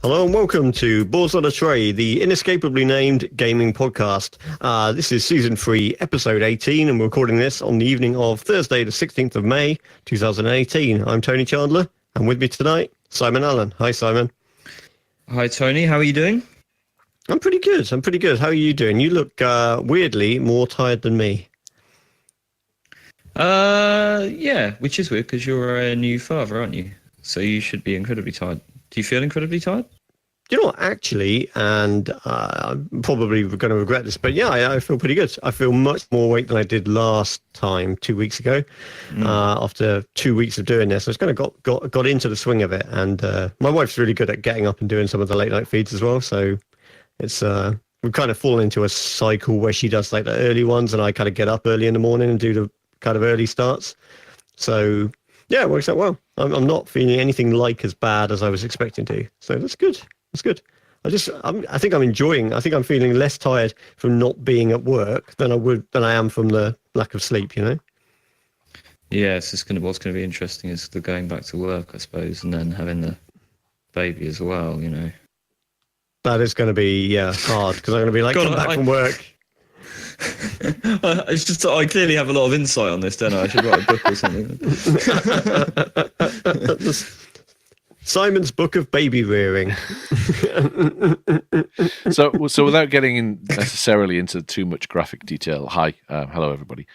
Hello and welcome to Balls on a Tray, the inescapably named gaming podcast. This is Season 3, Episode 18, and we're recording this on the evening of Thursday, the 16th of May, 2018. I'm Tony Chandler, and with me tonight, Simon Allen. Hi, Simon. Hi, Tony. How are you doing? I'm pretty good. How are you doing? You look weirdly more tired than me. Yeah, which is weird because you're a new father, aren't you? So you should be incredibly tired. Do you feel incredibly tired? You know what, actually, and I'm probably going to regret this, but yeah, I feel pretty good. I feel much more awake than I did last time, 2 weeks ago, after 2 weeks of doing this. I was kind of got into the swing of it, and my wife's really good at getting up and doing some of the late night feeds as well, so it's we've kind of fallen into a cycle where she does like the early ones, and I kind of get up early in the morning and do the kind of early starts. So yeah, it works out well. I'm not feeling anything like as bad as I was expecting to. So that's good. That's good. I think I'm feeling less tired from not being at work than I am from the lack of sleep, you know? Yeah, it's just what's going to be interesting is the going back to work, I suppose, and then having the baby as well, you know. That is going to be, hard, because I'm going to be like, come back from work. It's just I clearly have a lot of insight on this, don't I? I should write a book or something. Simon's Book of Baby Rearing. So without getting necessarily into too much graphic detail, hello everybody.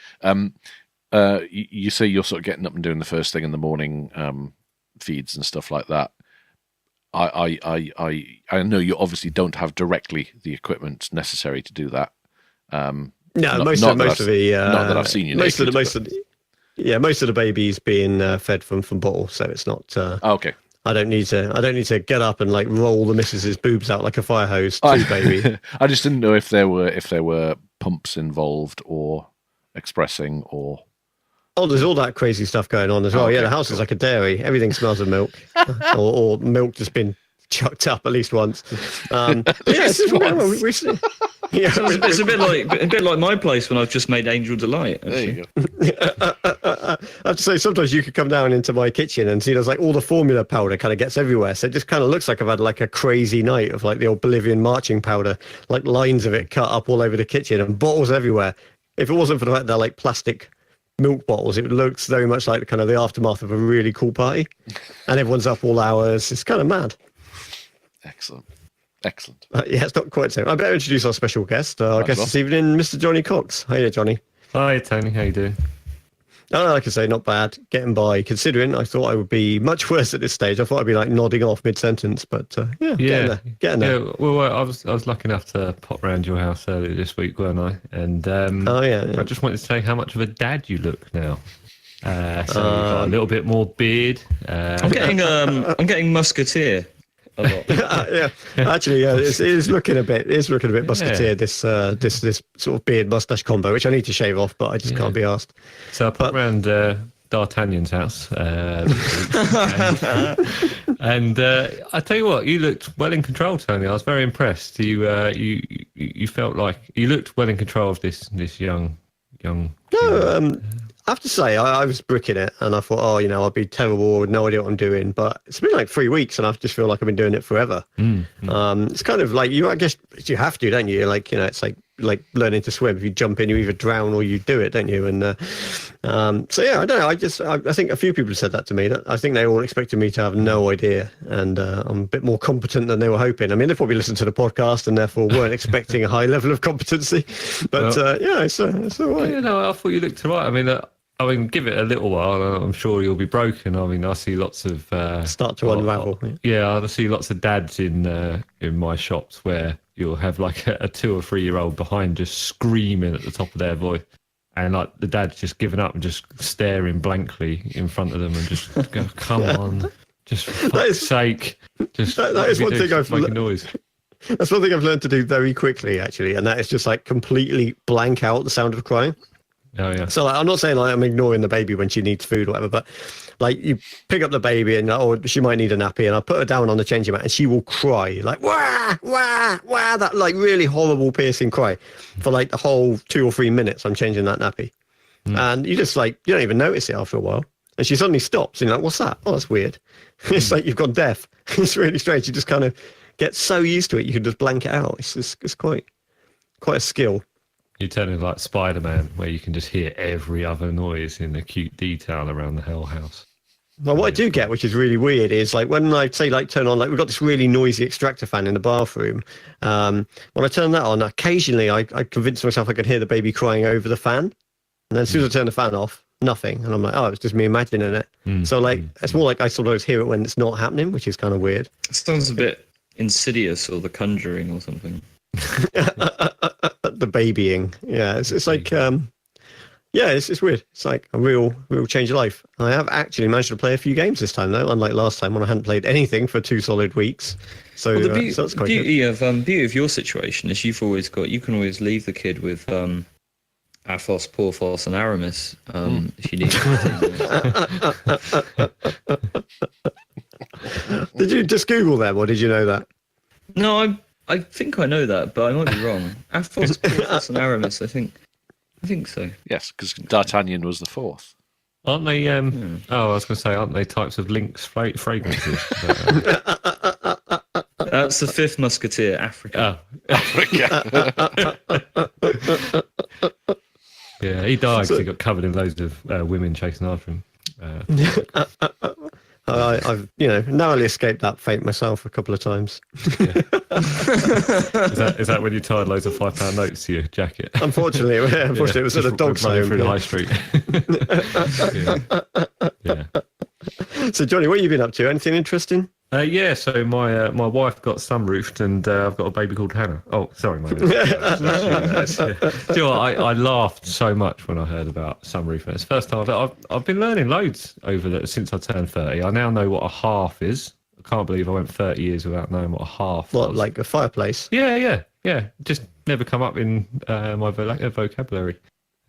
You say you're sort of getting up and doing the first thing in the morning feeds and stuff like that. I know you obviously don't have directly the equipment necessary to do that. Most of the babies being fed from bottle, so it's not. Okay. I don't need to get up and like roll the missus's boobs out like a fire hose to baby. I just didn't know if there were pumps involved or expressing or. Oh, there's all that crazy stuff going on as well. Okay, yeah, the house is like a dairy. Everything smells of milk, or milk just been chucked up at least once. It's a bit like my place when I've just made Angel Delight. Actually. There you go. I have to say, sometimes you could come down into my kitchen and see there's like all the formula powder kind of gets everywhere. So it just kind of looks like I've had like a crazy night of like the old Bolivian marching powder, like lines of it cut up all over the kitchen and bottles everywhere. If it wasn't for the fact they're like plastic milk bottles, it looks very much like kind of the aftermath of a really cool party. And everyone's up all hours. It's kind of mad. Excellent. Yeah, it's not quite so. I better introduce our special guest. Our guest this evening, Mr. Jonny Cox. Hi there, Johnny. Hi, Tony. How you doing? Like I say, not bad. Getting by, considering I thought I would be much worse at this stage. I thought I'd be like nodding off mid-sentence, but getting there. Yeah, well, I was lucky enough to pop round your house earlier this week, weren't I? And I just wanted to say how much of a dad you look now. So you've got a little bit more beard. I'm getting musketeer. A lot. Yeah, actually, it is looking a bit musketeer. This sort of beard mustache combo, which I need to shave off, but I just can't be asked. So I put round D'Artagnan's house, and I tell you what, you looked well in control, Tony. I was very impressed. You felt like you looked well in control of this young. No, I have to say, I was bricking it, and I thought, I'll be terrible with no idea what I'm doing. But it's been like 3 weeks, and I just feel like I've been doing it forever. It's kind of like I guess you have to, don't you? Like, it's like learning to swim. If you jump in, you either drown or you do it, don't you? And so yeah, I don't know. I think a few people said that to me. That I think they all expected me to have no idea, and I'm a bit more competent than they were hoping. I mean, they probably listened to the podcast and therefore weren't expecting a high level of competency. But it's all right. I thought you looked all right. I mean, give it a little while, and I'm sure you'll be broken. I mean, I see lots of start to unravel. Yeah, I see lots of dads in my shops where you'll have like a 2 or 3 year old behind just screaming at the top of their voice, and like the dad's just giving up and just staring blankly in front of them and just go, "Come on, just for fuck's sake!" Just that is one thing I've making noise. That's one thing I've learned to do very quickly, actually, and that is just like completely blank out the sound of crying. Oh yeah. So I'm not saying like I'm ignoring the baby when she needs food or whatever, but like you pick up the baby and she might need a nappy, and I put her down on the changing mat and she will cry like wah wah wah, that like really horrible piercing cry for like the whole 2 or 3 minutes I'm changing that nappy. And you just like you don't even notice it after a while, and she suddenly stops and you're like, what's that? Oh, that's weird. It's like you've gone deaf. It's really strange. You just kind of get so used to it, you can just blank it out. It's quite a skill. You turn into like Spider-Man, where you can just hear every other noise in acute detail around the whole house. Well, what I do get, which is really weird, is like when I say like turn on, like we've got this really noisy extractor fan in the bathroom. When I turn that on, occasionally I convince myself I can hear the baby crying over the fan, and then as soon as I turn the fan off, nothing, and I'm like, oh, it's just me imagining it. So like it's more like I sometimes hear it when it's not happening, which is kind of weird. It sounds a bit Insidious or The Conjuring or something. The babying, yeah, it's like yeah, it's weird. It's like a real change of life. I have actually managed to play a few games this time, though, unlike last time when I hadn't played anything for 2 solid weeks. So, Well, the so that's quite beauty of your situation is you can always leave the kid with Athos, Porthos, and Aramis if you need. Did you just Google them, or did you know that? No, I think I know that, but I might be wrong. Athos, Porthos, and Aramis. I think so. Yes, because D'Artagnan was the 4th. Aren't they? Oh, I was going to say, aren't they types of Lynx fragrances? That's the 5th Musketeer, Africa. Yeah, he died because he got covered in loads of women chasing after him. I've narrowly escaped that fate myself a couple of times. Is that when you tied loads of £5 notes to your jacket? Unfortunately, it was at a dog's home through the high street. Yeah. So, Johnny, what have you been up to? Anything interesting? Yeah, so my wife got sunroofed, and I've got a baby called Hannah. Oh, sorry, mate. Do you know what? I laughed so much when I heard about sunroofing. It's the first time I've been learning loads since I turned 30. I now know what a half is. I can't believe I went 30 years without knowing what a half was. What, like a fireplace? Yeah. Just never come up in my vocabulary.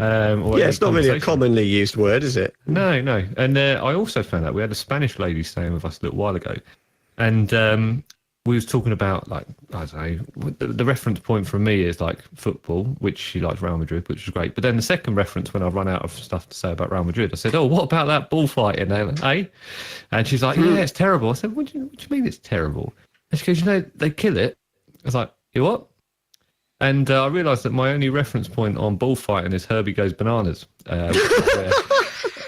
It's not really a commonly used word, is it? No. And I also found out we had a Spanish lady staying with us a little while ago. And we was talking about, like, I don't know, the reference point for me is like football, which she likes Real Madrid, which is great. But then the second reference, when I've run out of stuff to say about Real Madrid, I said, oh, what about that bullfighting, eh? And she's like, yeah, it's terrible. I said, what do you mean it's terrible? And she goes, they kill it. I was like, you what? And I realised that my only reference point on bullfighting is Herbie Goes Bananas,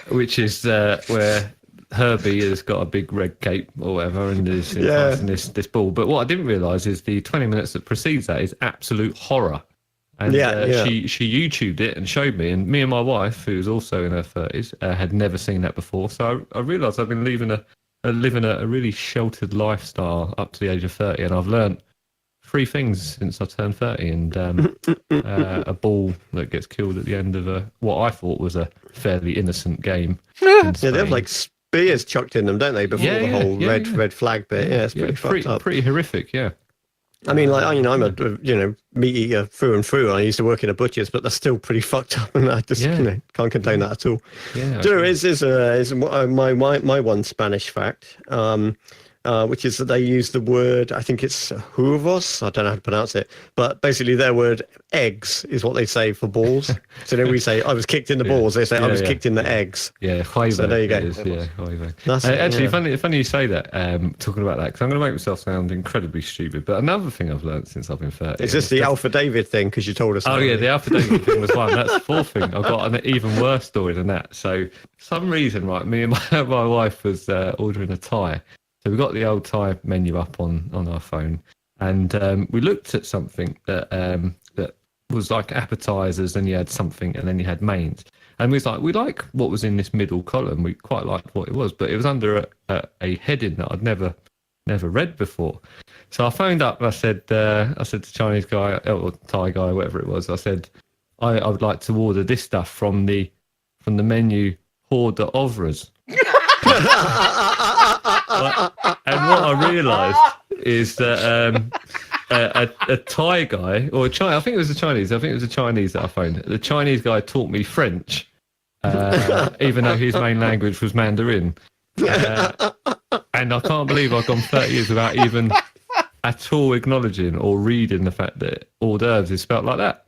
which is where Herbie has got a big red cape or whatever and is in this ball. But what I didn't realise is the 20 minutes that precedes that is absolute horror. And she YouTubed it and showed me. And me and my wife, who's also in her 30s, had never seen that before. So I realised I've been living a really sheltered lifestyle up to the age of 30, and I've learnt 3 things since I turned 30, and a ball that gets killed at the end of what I thought was a fairly innocent game. Yeah, they have like spears chucked in them, don't they? Before the whole red flag bit. Yeah, it's pretty fucked up. Pretty horrific. Yeah. I mean, like, I'm a meat eater through and through. I used to work in a butcher's, but that's still pretty fucked up, and I just can't contain that at all. Yeah. Do you know, is my one Spanish fact. Which is that they use the word, I think it's huevos, I don't know how to pronounce it, but basically their word eggs is what they say for balls. So then we say, I was kicked in the balls, they say, I was kicked in the eggs. Yeah, huevo. So there you go. Huevo. Actually, funny you say that, talking about that, because I'm going to make myself sound incredibly stupid, but another thing I've learned since I've been 30. Is this the Alpha David thing, because you told us? Oh, yeah, the Alpha David thing was one. That's the 4th thing. I've got an even worse story than that. So for some reason, right, me and my wife was ordering a Thai. So we got the old Thai menu up on our phone, and we looked at something that was like appetizers, and you had something, and then you had mains. And we like what was in this middle column. We quite liked what it was, but it was under a heading that I'd never read before. So I phoned up and I said to Chinese guy or Thai guy, whatever it was, I said, I would like to order this stuff from the menu, hors d'oeuvres. And what I realised is that a Thai guy, or I think it was a Chinese that I phoned. The Chinese guy taught me French, even though his main language was Mandarin. And I can't believe I've gone 30 years without even at all acknowledging or reading the fact that hors d'oeuvres is spelt like that.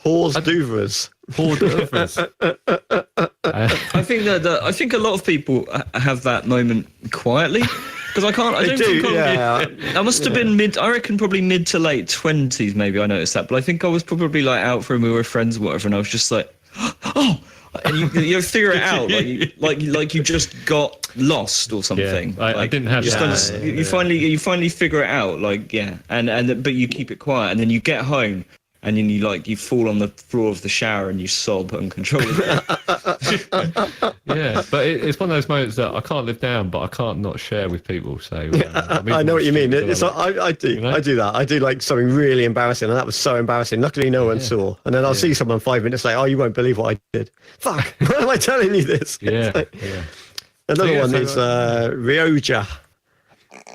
Hors d'oeuvres. Hors d'oeuvres. I think a lot of people have that moment quietly, Because I can't. I They don't do, think yeah. I must have been mid. I reckon probably mid to late 20s. Maybe I noticed that, but I think I was probably like out for a meal with friends or whatever, and I was just like, oh, and you figure it out like you just got lost or something. Yeah, I didn't have that. You finally figure it out. Like and but you keep it quiet, and then you get home. And then you fall on the floor of the shower and you sob uncontrollably. Yeah, but it's one of those moments that I can't live down, but I can't not share with people. So I know what you mean. It's I do. You know? I do that. I do like something really embarrassing, and that was so embarrassing. Luckily, no one saw. And then I'll see someone 5 minutes later. Oh, you won't believe what I did. Fuck! Why am I telling you this? Yeah, Like, yeah. Another one is Rioja.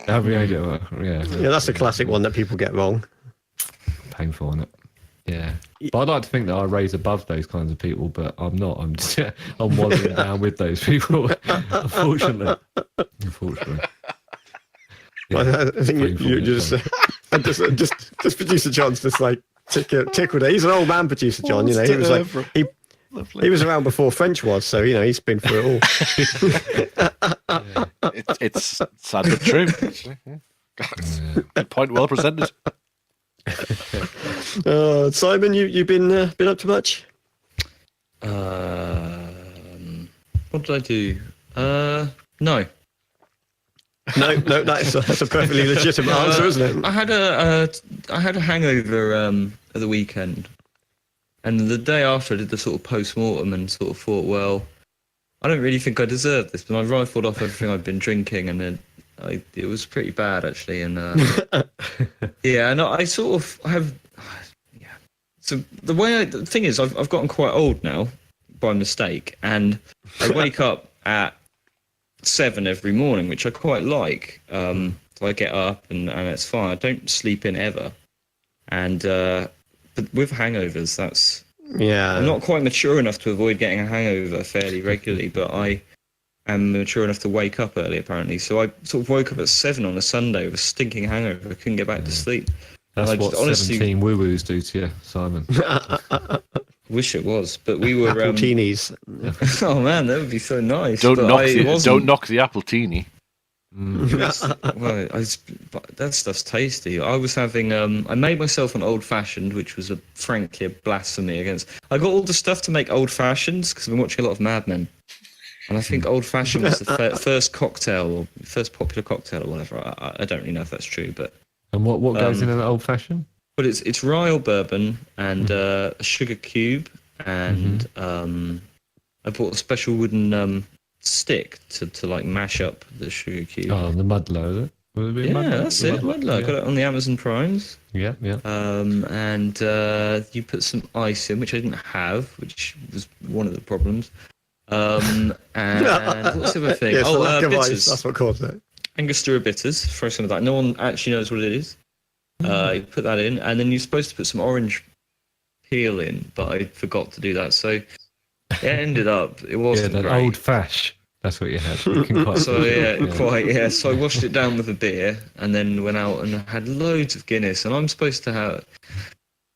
Yeah, That's a classic one that people get wrong. painful, isn't it? Yeah, but I'd like to think that I raise above those kinds of people, but I'm not. I'm just, I'm wallowing down with those people, unfortunately. Yeah, I think you just producer John's just like tickled. He's an old man, producer John. You know, he was like he was around before French was, so you know he's been through it all. It's sad but true. Actually. Good point, well presented. Simon, you've been up to much? What did I do? No. No, that's a perfectly legitimate answer, isn't it? I had a hangover at the weekend, and the day after I did the sort of post-mortem and sort of thought, well, I don't really think I deserve this, but I rifled off everything I'd been drinking, and then it was pretty bad actually, and yeah, and I sort of have, yeah. So the thing is, I've gotten quite old now by mistake, and I wake up at 7 every morning, which I quite like. So I get up and it's fine. I don't sleep in ever, and but with hangovers, I'm not quite mature enough to avoid getting a hangover fairly regularly, but I am mature enough to wake up early apparently. So I sort of woke up at 7 on a Sunday with a stinking hangover. I couldn't get back to sleep. That's what 17 woo-woos do to you, Simon. Wish it was, but we were Appletini's. Oh man, that would be so nice. Don't knock the Appletini. Well, that stuff's tasty. I was having I made myself an old fashioned, which was frankly a blasphemy against. I got all the stuff to make old fashions because I've been watching a lot of Mad Men, and I think old fashioned was the first cocktail or first popular cocktail or whatever. I don't really know if that's true, but and what goes in an old fashioned? But it's rye or bourbon and a sugar cube, and I bought a special wooden stick to like mash up the sugar cube. Oh, the Mudlow, is it? Will it be yeah, Mudlow? That's it. Mudlow. Yeah. Got it on the Amazon Primes. Yeah. And you put some ice in, which I didn't have, which was one of the problems. And what's the other thing? Yes, bitters. That's what caused it. Angostura bitters. Throw some of that. No one actually knows what it is. You put that in, and then you're supposed to put some orange peel in, but I forgot to do that. So it ended up, it wasn't that great. old fash. That's what you had. So I washed it down with a beer, and then went out and had loads of Guinness. And I'm supposed to have,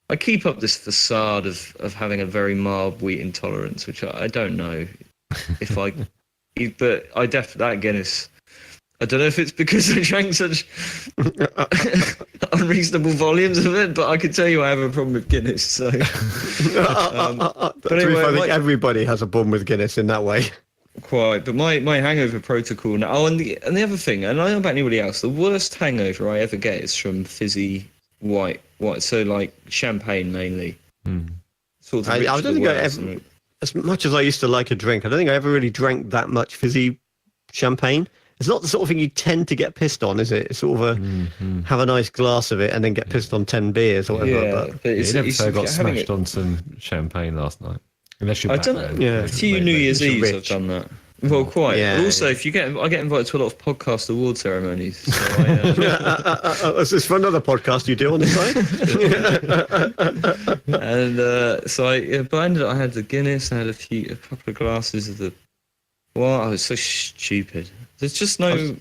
I keep up this facade of having a very mild wheat intolerance, which I don't know if but I definitely, that Guinness, I don't know if it's because I drank such unreasonable volumes of it, but I can tell you I have a problem with Guinness. So, but anyway, I think everybody has a problem with Guinness in that way. Quite, but my hangover protocol now. Oh, and the other thing, and I don't know about anybody else, the worst hangover I ever get is from fizzy white. So like champagne mainly. Sort of I don't think I ever, as much as I used to like a drink, I don't think I ever really drank that much fizzy champagne. It's not the sort of thing you tend to get pissed on, is it? It's sort of have a nice glass of it and then get pissed on 10 beers or whatever. Yeah, but I got smashed on some champagne last night. Unless you're a few New Year's Eves I've done that. Well, quite. Yeah, but also, I get invited to a lot of podcast award ceremonies. So is this for another podcast you do on the side? And but I ended up, I had the Guinness, I had a couple of glasses of the. Well, I was so stupid. There's just no.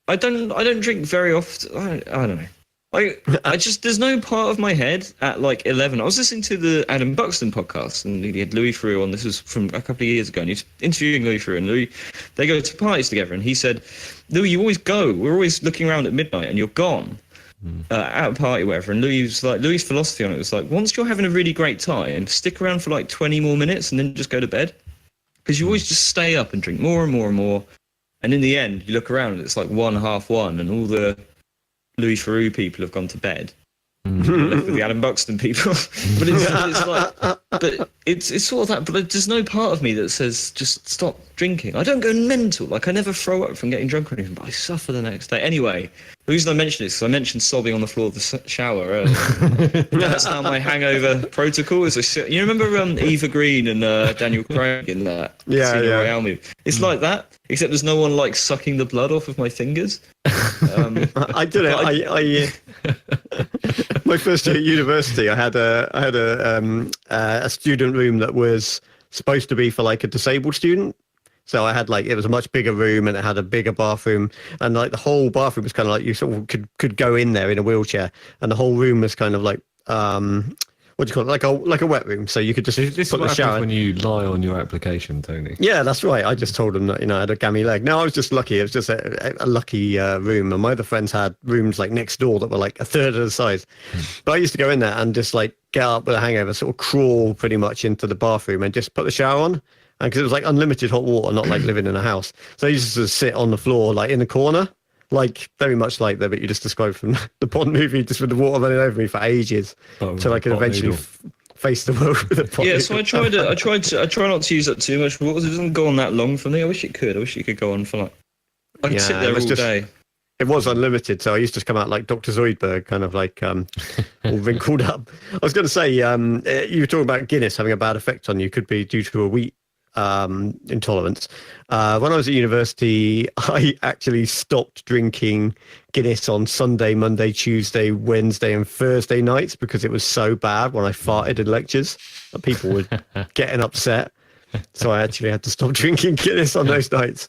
I don't drink very often. I don't know. I just, there's no part of my head at like 11. I was listening to the Adam Buxton podcast, and he had Louis Theroux on. This was from a couple of years ago, and he's interviewing Louis Theroux, and Louis, they go to parties together, and he said, Louis, you always go. We're always looking around at midnight, and you're gone. At a party, whatever. And Louis' philosophy on it was like, once you're having a really great time, stick around for like 20 more minutes, and then just go to bed. Because you always just stay up and drink more and more and more. And in the end, you look around and it's like 1:30, and all the Louis Theroux people have gone to bed. You're left with the Adam Buxton people. But it's sort of that. But there's no part of me that says just stop drinking. I don't go mental. Like, I never throw up from getting drunk or anything, but I suffer the next day. Anyway, the reason I mention this is I mentioned sobbing on the floor of the shower earlier. That's now my hangover protocol. You remember Eva Green and Daniel Craig in that Casino Royale movie? It's like that, except there's no one like sucking the blood off of my fingers. I did it. My first year at university, I had a student room that was supposed to be for like a disabled student. So I had it was a much bigger room, and it had a bigger bathroom, and like the whole bathroom was kind of like you sort of could go in there in a wheelchair, and the whole room was kind of like what do you call it, like a wet room, so you could just This put is what the shower. happens when you lie on your application, Tony. Yeah, that's right. I just told them that I had a gammy leg. No, I was just lucky. It was just a lucky room, and my other friends had rooms like next door that were like a third of the size. But I used to go in there and just like get up with a hangover, sort of crawl pretty much into the bathroom and just put the shower on. And because it was like unlimited hot water, not like living in a house. So I used to sit on the floor, like in the corner, like very much like that, but you just described from the Bond movie, just with the water running over me for ages, till I could eventually face the world with a pot. Yeah, so I try not to use that too much water. It doesn't go on that long for me. I wish it could. I wish it could go on for like. I could sit there all day. It was unlimited, so I used to come out like Dr. Zoidberg, kind of like all wrinkled up. I was going to say, you were talking about Guinness having a bad effect on you. Could be due to a wheat intolerance. When I was at university, I actually stopped drinking Guinness on Sunday, Monday, Tuesday, Wednesday, and Thursday nights because it was so bad when I farted in lectures that people were getting upset. So I actually had to stop drinking Guinness on those nights.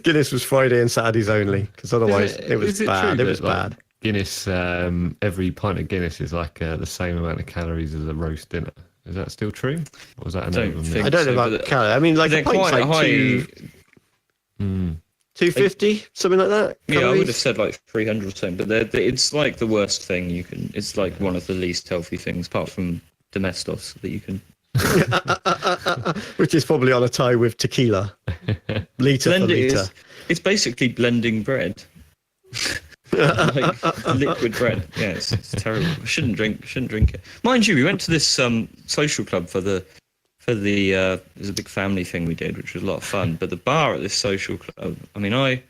Guinness was Friday and Saturdays only, because otherwise it was bad. It was bad. Guinness, every pint of Guinness is like the same amount of calories as a roast dinner. Is that still true? Or was that an over myth? I don't know about calories. I mean, like a pint's like high. 250, something like that. Yeah, calories? I would have said like 300 or something, but it's like the worst thing you can. It's like one of the least healthy things, apart from Domestos, that you can. Which is probably on a tie with tequila. Litre for litre. It's basically blending bread. Like liquid bread. Yeah, it's terrible. I shouldn't drink it. Mind you, we went to this social club for the there's a big family thing we did, which was a lot of fun. But the bar at this social club, I mean, I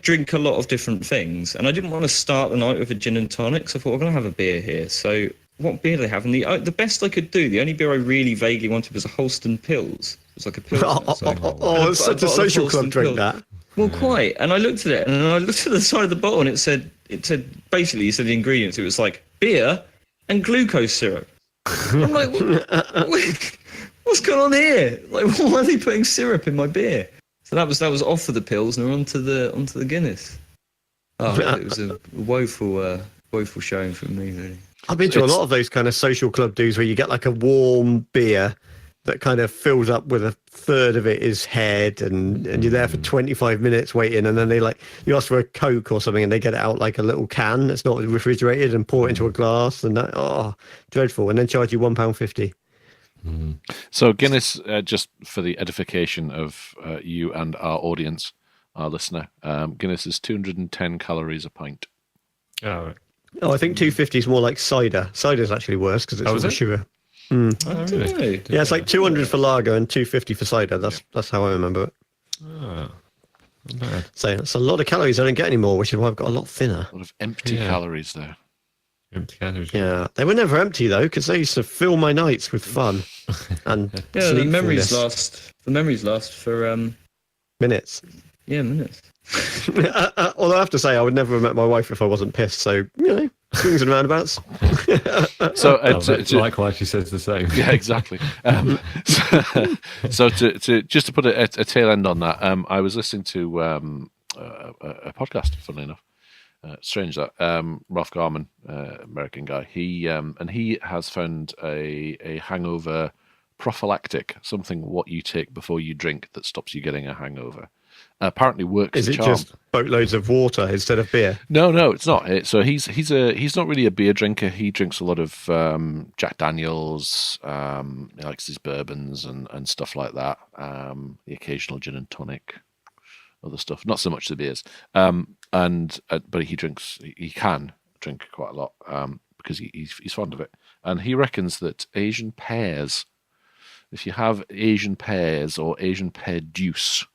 drink a lot of different things, and I didn't want to start the night with a gin and tonic, so I thought we're gonna have a beer here. So what beer do they have? And the best I could do, the only beer I really vaguely wanted was a Holsten Pils. It was like a Pilsner. It's such a social club drink, that. Well, quite. And I looked at it, and I looked at the side of the bottle, and it said basically, the ingredients. It was like beer and glucose syrup. I'm like, what's going on here? Like, why are they putting syrup in my beer? So that was off for the Pils, and we're onto the Guinness. Oh, it was a woeful showing from me, really. I've been to a lot of those kind of social club dues where you get like a warm beer that kind of fills up with a third of it is head, and you're there for 25 minutes waiting, and then you ask for a Coke or something, and they get it out like a little can that's not refrigerated and pour it into a glass, and dreadful, and then charge you £1.50. So Guinness, just for the edification of you and our audience, our listener, Guinness is 210 calories a pint. Oh, right. Oh, I think 250 is more like cider. Cider's actually worse because it's all sugar. I don't know. Yeah, it's like 200 for lager and 250 for cider. That's how I remember it. Oh, not bad. So it's a lot of calories I don't get anymore, which is why I've got a lot thinner. A lot of empty calories there. Empty calories. Yeah, they were never empty though, because they used to fill my nights with fun and the memories last. The memories last for minutes. Yeah, minutes. Although I have to say, I would never have met my wife if I wasn't pissed. So swings and roundabouts. So likewise, she says the same. Yeah, exactly. So to put a tail end on that, I was listening to a podcast, funnily enough, Strange that Ralph Garman, American guy, he has found a hangover prophylactic, something what you take before you drink that stops you getting a hangover. Apparently works. Is a it charm. just boatloads of water instead of beer? No, it's not. So he's not really a beer drinker. He drinks a lot of Jack Daniels. He likes his bourbons and stuff like that. The occasional gin and tonic, other stuff. Not so much the beers. But he drinks. He can drink quite a lot because he's fond of it. And he reckons that Asian pears, if you have Asian pears or Asian pear juice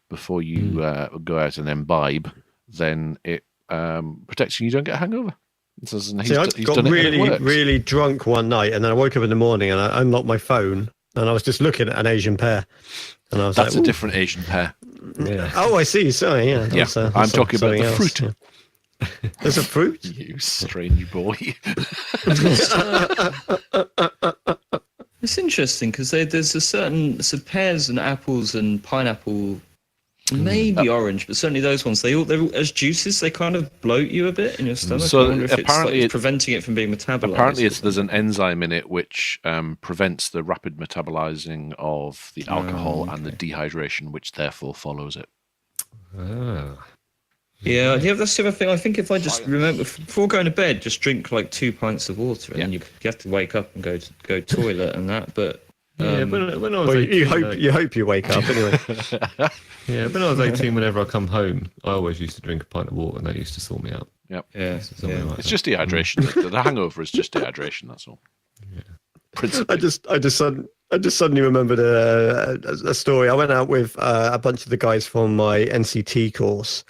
before you go out and imbibe, then it protects you. You don't get a hangover. I got really drunk one night, and then I woke up in the morning and I unlocked my phone, and I was just looking at an Asian pear, and I was That's like, a different Asian pear. Yeah. Oh, I see. Sorry, yeah. I'm talking about the else, fruit. Yeah. There's a fruit. You strange boy. It's interesting because there's a certain pears and apples and pineapple, maybe orange, but certainly those ones. They're as juices. They kind of bloat you a bit in your stomach. So I wonder if apparently it's preventing it from being metabolized. Apparently, there's an enzyme in it which prevents the rapid metabolizing of the alcohol and the dehydration, which therefore follows it. Yeah, that's the other thing. I think if I just remember before going to bed, just drink like 2 pints of water, and then you have to wake up and go toilet and that. But when I was 18, you hope you wake up anyway. Yeah, when I was 18, whenever I come home, I always used to drink a pint of water, and that used to sort me out. Yep. Yeah, It's just dehydration. The hangover is just dehydration. That's all. Yeah. I just suddenly remembered a story. I went out with a bunch of the guys from my NCT course.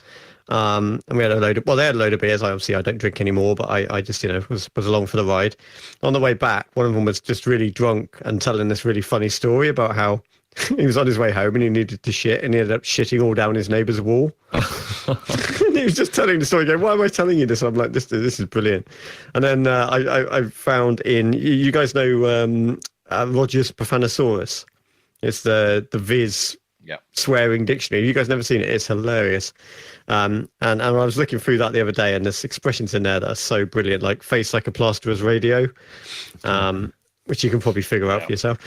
And we had they had a load of beers. I don't drink anymore, but I just, was along for the ride. On the way back, one of them was just really drunk and telling this really funny story about how he was on his way home and he needed to shit, and he ended up shitting all down his neighbour's wall. And he was just telling the story, going, "Why am I telling you this?" I'm like, this is brilliant. And then I found you guys know Roger's Profanosaurus. It's the Viz swearing dictionary. You guys never seen it? It's hilarious. And I was looking through that the other day, and there's expressions in there that are so brilliant, like "face like a plasterer's radio," which you can probably figure out for yourself.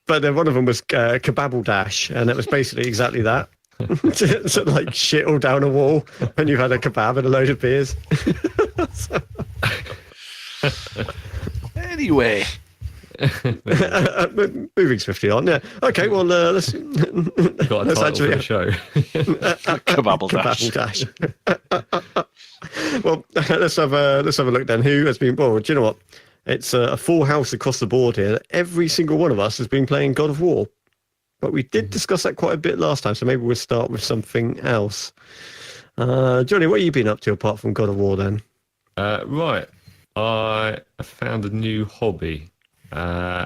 But then one of them was kebabble dash, and it was basically exactly that. So like shit all down a wall when you've had a kebab and a load of beers. Anyway. Moving swiftly on. Yeah. Okay. Well, let's Got a title for the show. Kebabble dash. Well, let's have a look then. Who has been? Well, do you know what? It's a full house across the board here. Every single one of us has been playing God of War, but we did discuss that quite a bit last time. So maybe we'll start with something else. Jonny, what have you been up to apart from God of War then? Right. I found a new hobby. I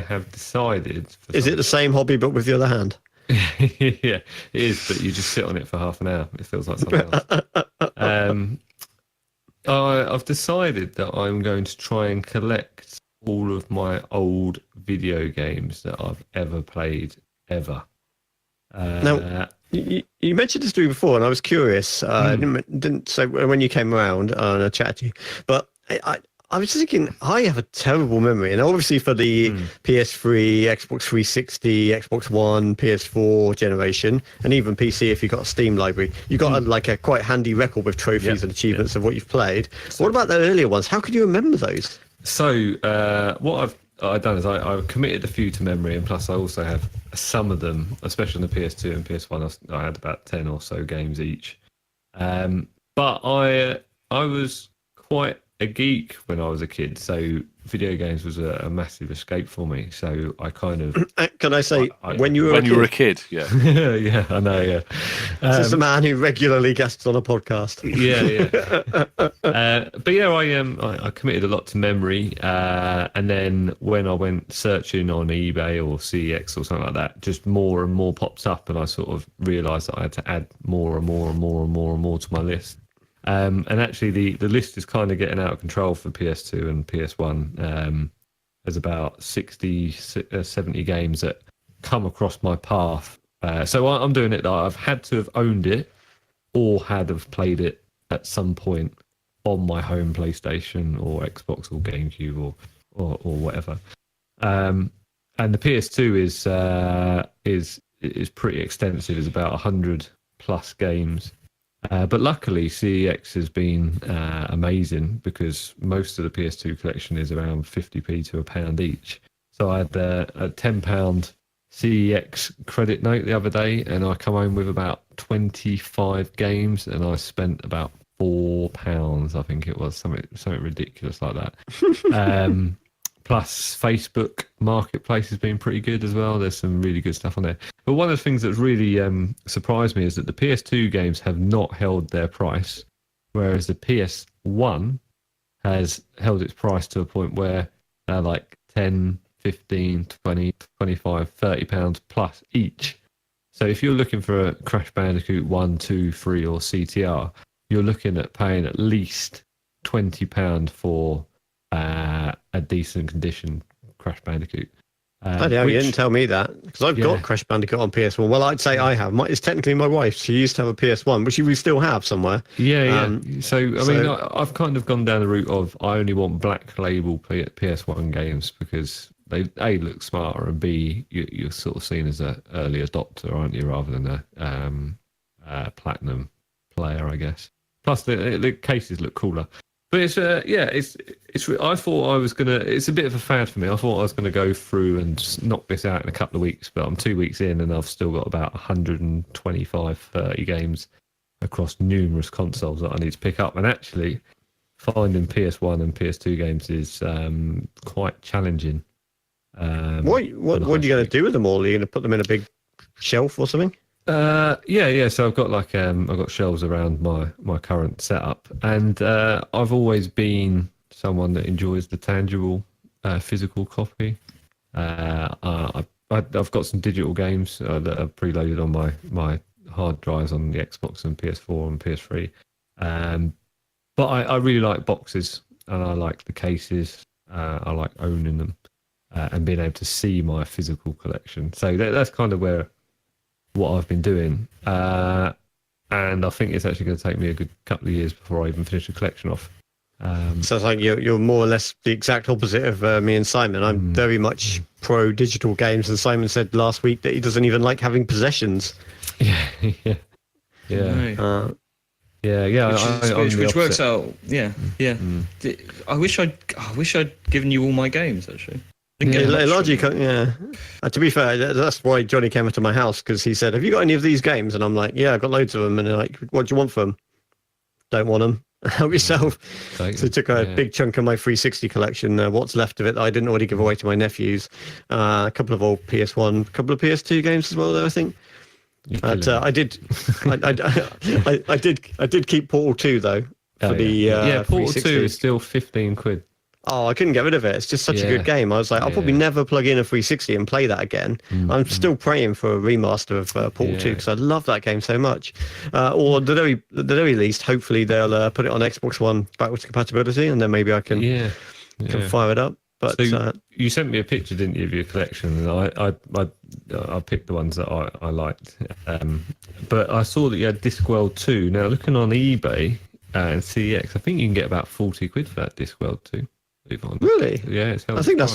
have decided. Is it the same hobby but with the other hand? Yeah, it is, but you just sit on it for half an hour. It feels like something else. I've decided that I'm going to try and collect all of my old video games that I've ever played, ever. Now, you mentioned this to me before, and I was curious. I didn't say when you came around and I chatted to you, but I was thinking, I have a terrible memory, and obviously for the PS3, Xbox 360, Xbox One, PS4 generation, and even PC if you've got a Steam library, you've got a quite handy record with trophies and achievements of what you've played. What about the earlier ones? How could you remember those? So what I've done is I've committed a few to memory, and plus I also have some of them, especially on the PS2 and PS1. I had about 10 or so games each. But I was quite a geek when I was a kid, so video games was a massive escape for me. So I kind of can I say when you were a kid? Yeah. Yeah, I know. Yeah, this is a man who regularly guests on a podcast. But yeah, I committed a lot to memory, and then when I went searching on eBay or CEX or something like that, just more and more pops up, and I sort of realised that I had to add more and more and more and more and more to my list. And actually, the list is kind of getting out of control for PS2 and PS1. There's about 60, 70 games that come across my path. So I'm doing it that I've had to have owned it or had have played it at some point on my home PlayStation or Xbox or GameCube or whatever. And the PS2 is pretty extensive. It's about 100 plus games. But luckily, CEX has been amazing because most of the PS2 collection is around 50p to £1 each. So I had a £10 CEX credit note the other day, and I come home with about 25 games, and I spent about £4, I think it was, something ridiculous like that. Plus, Facebook Marketplace has been pretty good as well. There's some really good stuff on there. But one of the things that's really surprised me is that the PS2 games have not held their price, whereas the PS1 has held its price to a point where they're like 10, 15, 20, 25, £30 plus each. So if you're looking for a Crash Bandicoot 1, 2, 3 or CTR, you're looking at paying at least £20 for a decent condition Crash Bandicoot. You didn't tell me that, because I've got Crash Bandicoot on PS1. Well, I'd say I have. It's technically my wife. She used to have a PS1, which we still have somewhere. Yeah. So I've kind of gone down the route of I only want black label PS1 games because they A, look smarter, and B, you're sort of seen as an early adopter, aren't you, rather than a platinum player, I guess. Plus the cases look cooler. But it's I thought I was gonna. It's a bit of a fad for me. I thought I was gonna go through and knock this out in a couple of weeks, but I'm 2 weeks in and I've still got about 125, 30 games across numerous consoles that I need to pick up. And actually, finding PS1 and PS2 games is quite challenging. What are you going to do with them all? Are you going to put them in a big shelf or something? Yeah. So I've got I've got shelves around my current setup, and I've always been someone that enjoys the tangible, physical copy. I've got some digital games that are preloaded on my hard drives on the Xbox and PS4 and PS3. But I really like boxes, and I like the cases. I like owning them and being able to see my physical collection. So that's kind of what I've been doing. And I think it's actually going to take me a good couple of years before I even finish the collection off. Sounds like you're more or less the exact opposite of me and Simon. I'm very much pro digital games, and Simon said last week that he doesn't even like having possessions. Yeah. No. Which works out. Yeah. I wish I'd given you all my games actually. To be fair, that's why Johnny came into my house, because he said, "Have you got any of these games?" And I'm like, "Yeah, I've got loads of them." And they're like, "What do you want for them?" Don't want them. Help yourself. So he took a big chunk of my 360 collection, what's left of it that I didn't already give away to my nephews. A couple of old PS1, a couple of PS2 games as well, though, I think. But I did keep Portal 2 though. Portal 2 is still £15. Oh, I couldn't get rid of it. It's just such a good game. I was like, I'll probably never plug in a 360 and play that again. I'm still praying for a remaster of Portal 2 because I love that game so much. Or at the very least, hopefully they'll put it on Xbox One backwards compatibility, and then maybe I can fire it up. But so you sent me a picture, didn't you, of your collection? And I picked the ones that I liked. But I saw that you had Discworld 2. Now, looking on eBay and CEX, I think you can get about £40 for that Discworld 2. Really? Yeah, I think that's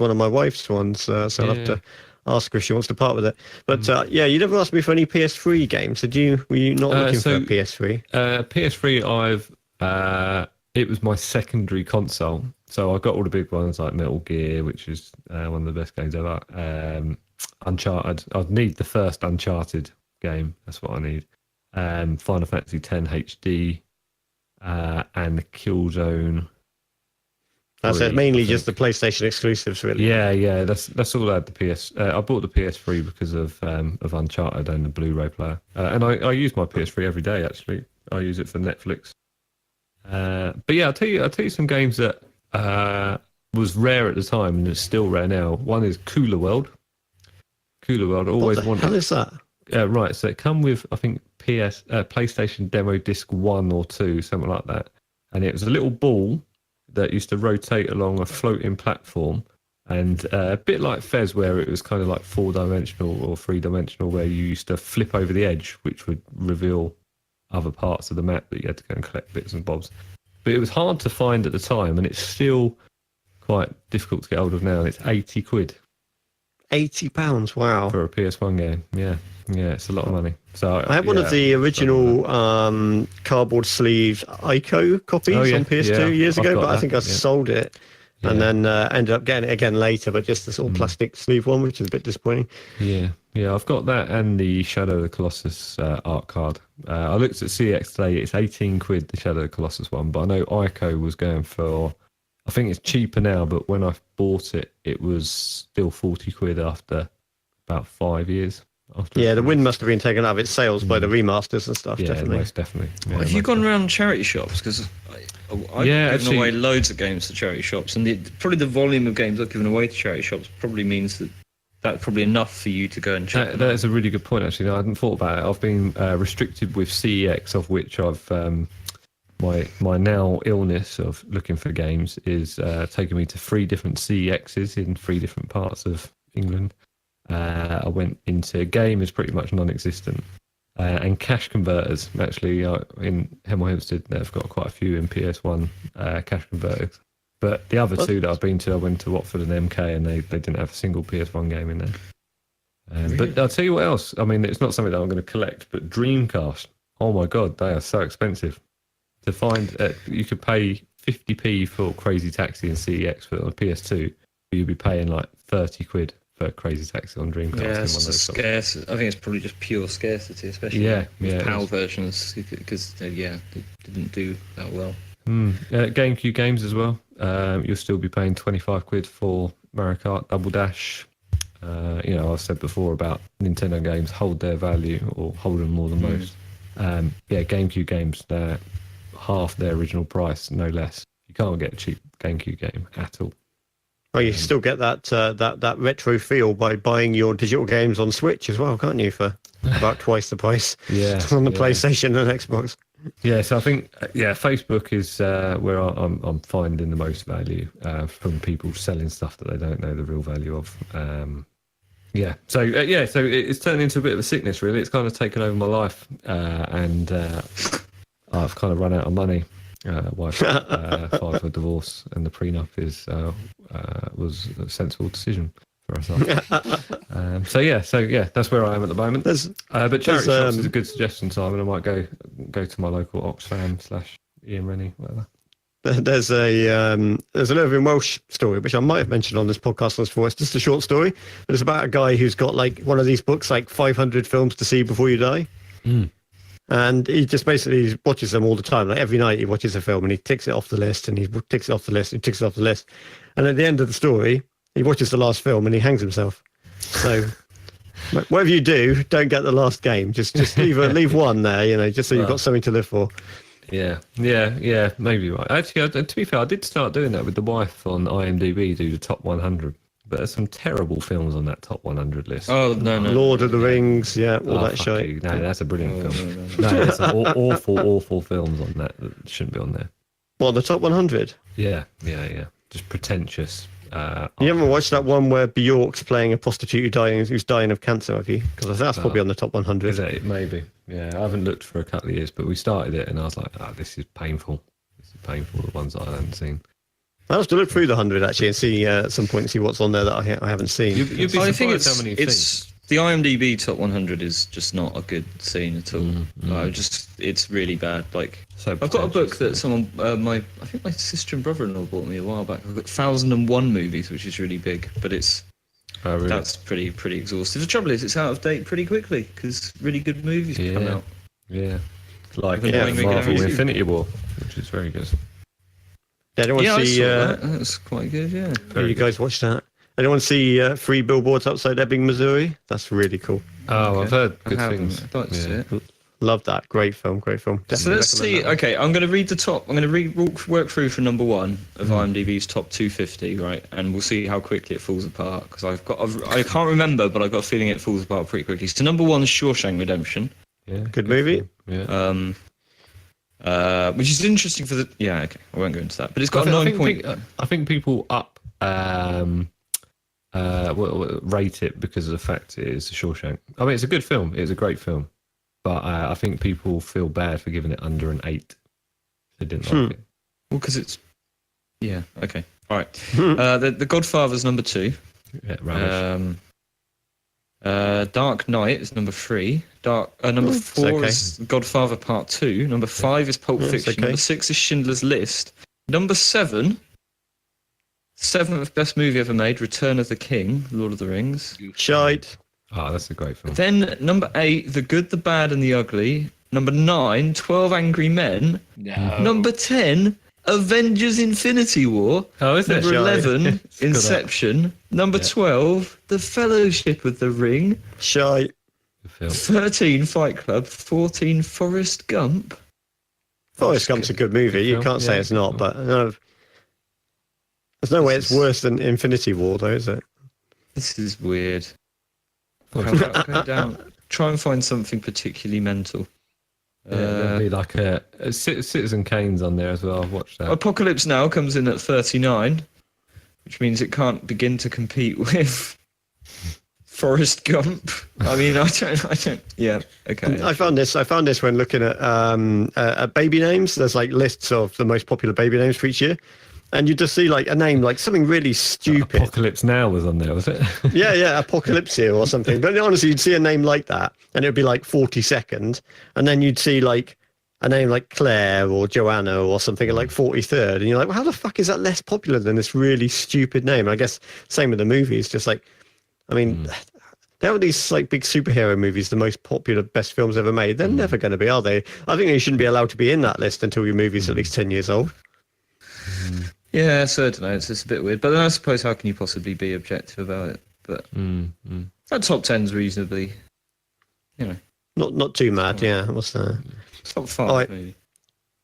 one of my wife's ones. So I'll have to ask her if she wants to part with it. But you never asked me for any PS3 games. Were you not looking for a PS3? PS3, it was my secondary console, so I got all the big ones like Metal Gear, which is one of the best games ever. Uncharted. I'd need the first Uncharted game. That's what I need. Final Fantasy X HD and the Killzone. That's it. Mainly just the PlayStation exclusives, really. Yeah. That's all I had. I bought the PS3 because of Uncharted and the Blu-ray player, and I use my PS3 every day. Actually, I use it for Netflix. But yeah, I'll tell you some games that was rare at the time and it's still rare now. One is Cooler World. Cooler World. Always wanted. What the hell is that? Right. So it come with, I think, PlayStation demo disc 1 or 2, something like that, and it was a little ball that used to rotate along a floating platform, and a bit like Fez, where it was kind of like 4-dimensional or 3-dimensional, where you used to flip over the edge, which would reveal other parts of the map that you had to go and collect bits and bobs. But it was hard to find at the time, and it's still quite difficult to get hold of now. And it's £80 £80. Wow. for a PS1 game. Yeah, it's a lot of money. So I had one of the original cardboard sleeve ICO copies on PS2 years I've ago, got but I that, think I sold it and then ended up getting it again later, but just the sort of plastic sleeve one, which is a bit disappointing. Yeah, I've got that and the Shadow of the Colossus art card. I looked at CX today, it's £18, the Shadow of the Colossus one, but I know ICO was going for, I think it's cheaper now, but when I bought it, it was still £40 after about 5 years. Yeah, the wind must have been taken out of its sails by the remasters and stuff, definitely. Most definitely. Yeah, Have you gone around charity shops? Because I've given away loads of games to charity shops, and probably the volume of games I've given away to charity shops probably means that that's probably enough for you to go and check. That is a really good point, actually. No, I hadn't thought about it. I've been restricted with CEX, of which I've my now illness of looking for games is taking me to 3 different CEXs in 3 different parts of England. I went into game is pretty much non-existent, and cash converters. Actually, in Hemel Hempstead, they've got quite a few in PS1 cash converters. But the other 2 that I've been to, I went to Watford and MK, and they didn't have a single PS1 game in there. Really? But I'll tell you what else. I mean, it's not something that I'm going to collect, but Dreamcast. Oh my God, they are so expensive. To find, you could pay 50p for Crazy Taxi and CEX for on PS2, but you'd be paying like £30 for Crazy Taxi on Dreamcast. Yeah, it's scarce. I think it's probably just pure scarcity, especially with PAL versions, because they didn't do that well. GameCube games as well. You'll still be paying £25 for Mario Kart Double Dash. I've said before about Nintendo games hold their value or hold them more than most. GameCube games, they're half their original price, no less. You can't get a cheap GameCube game at all. Well, you still get that retro feel by buying your digital games on Switch as well, can't you? For about twice the price. On the PlayStation and Xbox. Yeah, so I think Facebook is where I'm finding the most value from people selling stuff that they don't know the real value of. So it's turned into a bit of a sickness, really. It's kind of taken over my life, and I've kind of run out of money. Wife filed for divorce, and the prenup was a sensible decision for us. That's where I am at the moment. But charity shops is a good suggestion, Simon. I might go to my local Oxfam / Ian Rennie, whatever. There's a Irving Welsh story, which I might have mentioned on this podcast once before. It's just a short story, but it's about a guy who's got like one of these books, like 500 films to see before you die. And he just basically watches them all the time. Like every night he watches a film and he ticks it off the list and he ticks it off the list and ticks it off the list. And at the end of the story, he watches the last film and he hangs himself. So whatever you do, don't get the last game. Just leave one there, just so you've got something to live for. Yeah, maybe right. Actually, to be fair, I did start doing that with the wife on IMDb, do the top 100. But there's some terrible films on that top 100 list. Oh, no. Lord of the Rings, all that shit. No, that's a brilliant film. No, there's some awful films on that shouldn't be on there. What, the top 100? Yeah. Just pretentious. You haven't watched that one where Bjork's playing a prostitute who's dying of cancer, have you? Because that's probably on the top 100. Is it? Maybe. Yeah, I haven't looked for a couple of years, but we started it and I was like, this is painful. The ones that I haven't seen. I'll have to look through the 100 actually and see at some point see what's on there that I haven't seen. You'd be surprised how many you've seen. The IMDb top 100 is just not a good scene at all. It's really bad. Like, I've got a book that someone, I think my sister and brother-in-law bought me a while back. I've got 1001 movies, which is really big, but that's pretty exhaustive. The trouble is, it's out of date pretty quickly because really good movies come out. Yeah, like Marvel Infinity War, which is very good. Anyone see? That's quite good. Yeah. You guys watch that? Anyone see 3 Billboards Outside Ebbing, Missouri? That's really cool. Oh, okay. I've heard good things. Love that. Great film. So let's see. Okay, I'm going to read the top. I'm going to work through for number 1 of IMDb's top 250, right? And we'll see how quickly it falls apart because I can't remember, but I've got a feeling it falls apart pretty quickly. So number 1 is Shawshank Redemption. Yeah, good movie. Yeah. Which is interesting for the. Yeah, okay, I won't go into that, but it's got a 9 point. I think people rate it because of the fact it is a Shawshank. I mean, it's a good film. It's a great film, but I think people feel bad for giving it under an 8. They didn't like it. Well, because it's okay, all right. The Godfather's number 2. Yeah, rubbish. Dark Knight is number 3. Number 4 okay. is Godfather Part 2. Number 5 is Pulp Fiction. okay. Number 6 is Schindler's List. Number 7, 7th best movie ever made, Return of the King, Lord of the Rings. Shite. Oh, that's a great film. Then number 8, The Good, the Bad, and the Ugly. Number 9, 12 Angry Men. No. Number 10, Avengers Infinity War. Oh, is it? Number 11, It's got Inception. Number 12, The Fellowship of the Ring. Shite. Good film. 13, Fight Club. 14, Forrest Gump. Forrest Gump's a good movie. You film, can't say yeah, it's good not, film. but there's no way it's worse than Infinity War, though, is it? This is weird. Go down. Try and find something particularly mental. Yeah, there'll be like a Citizen Kane's on there as well. I've watched that. Apocalypse Now comes in at 39, which means it can't begin to compete with Forrest Gump. I mean, I don't. Yeah, okay. I found this when looking at baby names. There's like lists of the most popular baby names for each year, and you just see like a name like something really stupid. Apocalypse Now was on there, was it? Yeah, Apocalypse or something. But honestly, you'd see a name like that, and it would be like 42nd, and then you'd see like a name like Claire or Joanna or something at like 43rd, and you're like, well, how the fuck is that less popular than this really stupid name? And I guess same with the movies, just like, I mean, there are these like big superhero movies, the most popular, best films ever made. They're never going to be, are they? I think they shouldn't be allowed to be in that list until your movie's at least 10 years old. Yeah, so I don't know. It's just a bit weird. But then I suppose how can you possibly be objective about it? But that top 10's reasonably, Not too mad, yeah. What's that? top 5 All right. maybe.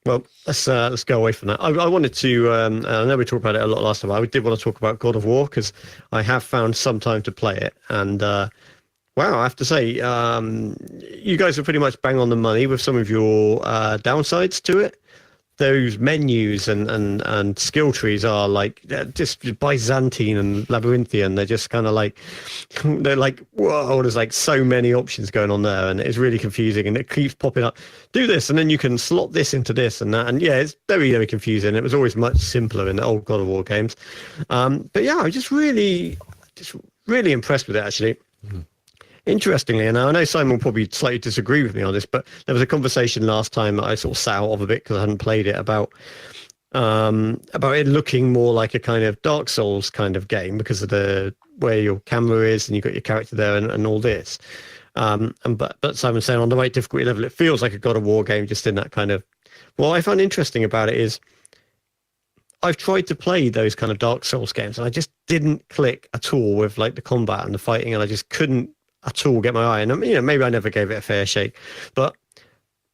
Well, let's go away from that. I wanted to. I know we talked about it a lot last time. I did want to talk about God of War because I have found some time to play it, and wow, I have to say, you guys are pretty much bang on the money with some of your downsides to it. Those menus and skill trees are like just Byzantine and labyrinthian. They're just kind of like whoa. There's like so many options going on there, and it's really confusing. And it keeps popping up. Do this, and then you can slot this into this and that. And yeah, it's very very confusing. It was always much simpler in the old God of War games. But yeah, I was just really impressed with it actually. Interestingly, and I know Simon will probably slightly disagree with me on this, but there was a conversation last time that I sort of sat out of a bit because I hadn't played it about it looking more like a kind of Dark Souls kind of game because of the where your camera is and you've got your character there and all this. But Simon saying on the right difficulty level, it feels like a God of War game just in that kind of. What I found interesting about it is I've tried to play those kind of Dark Souls games and I just didn't click at all with like the combat and the fighting, and I just couldn't at all get my eye. And maybe I never gave it a fair shake, but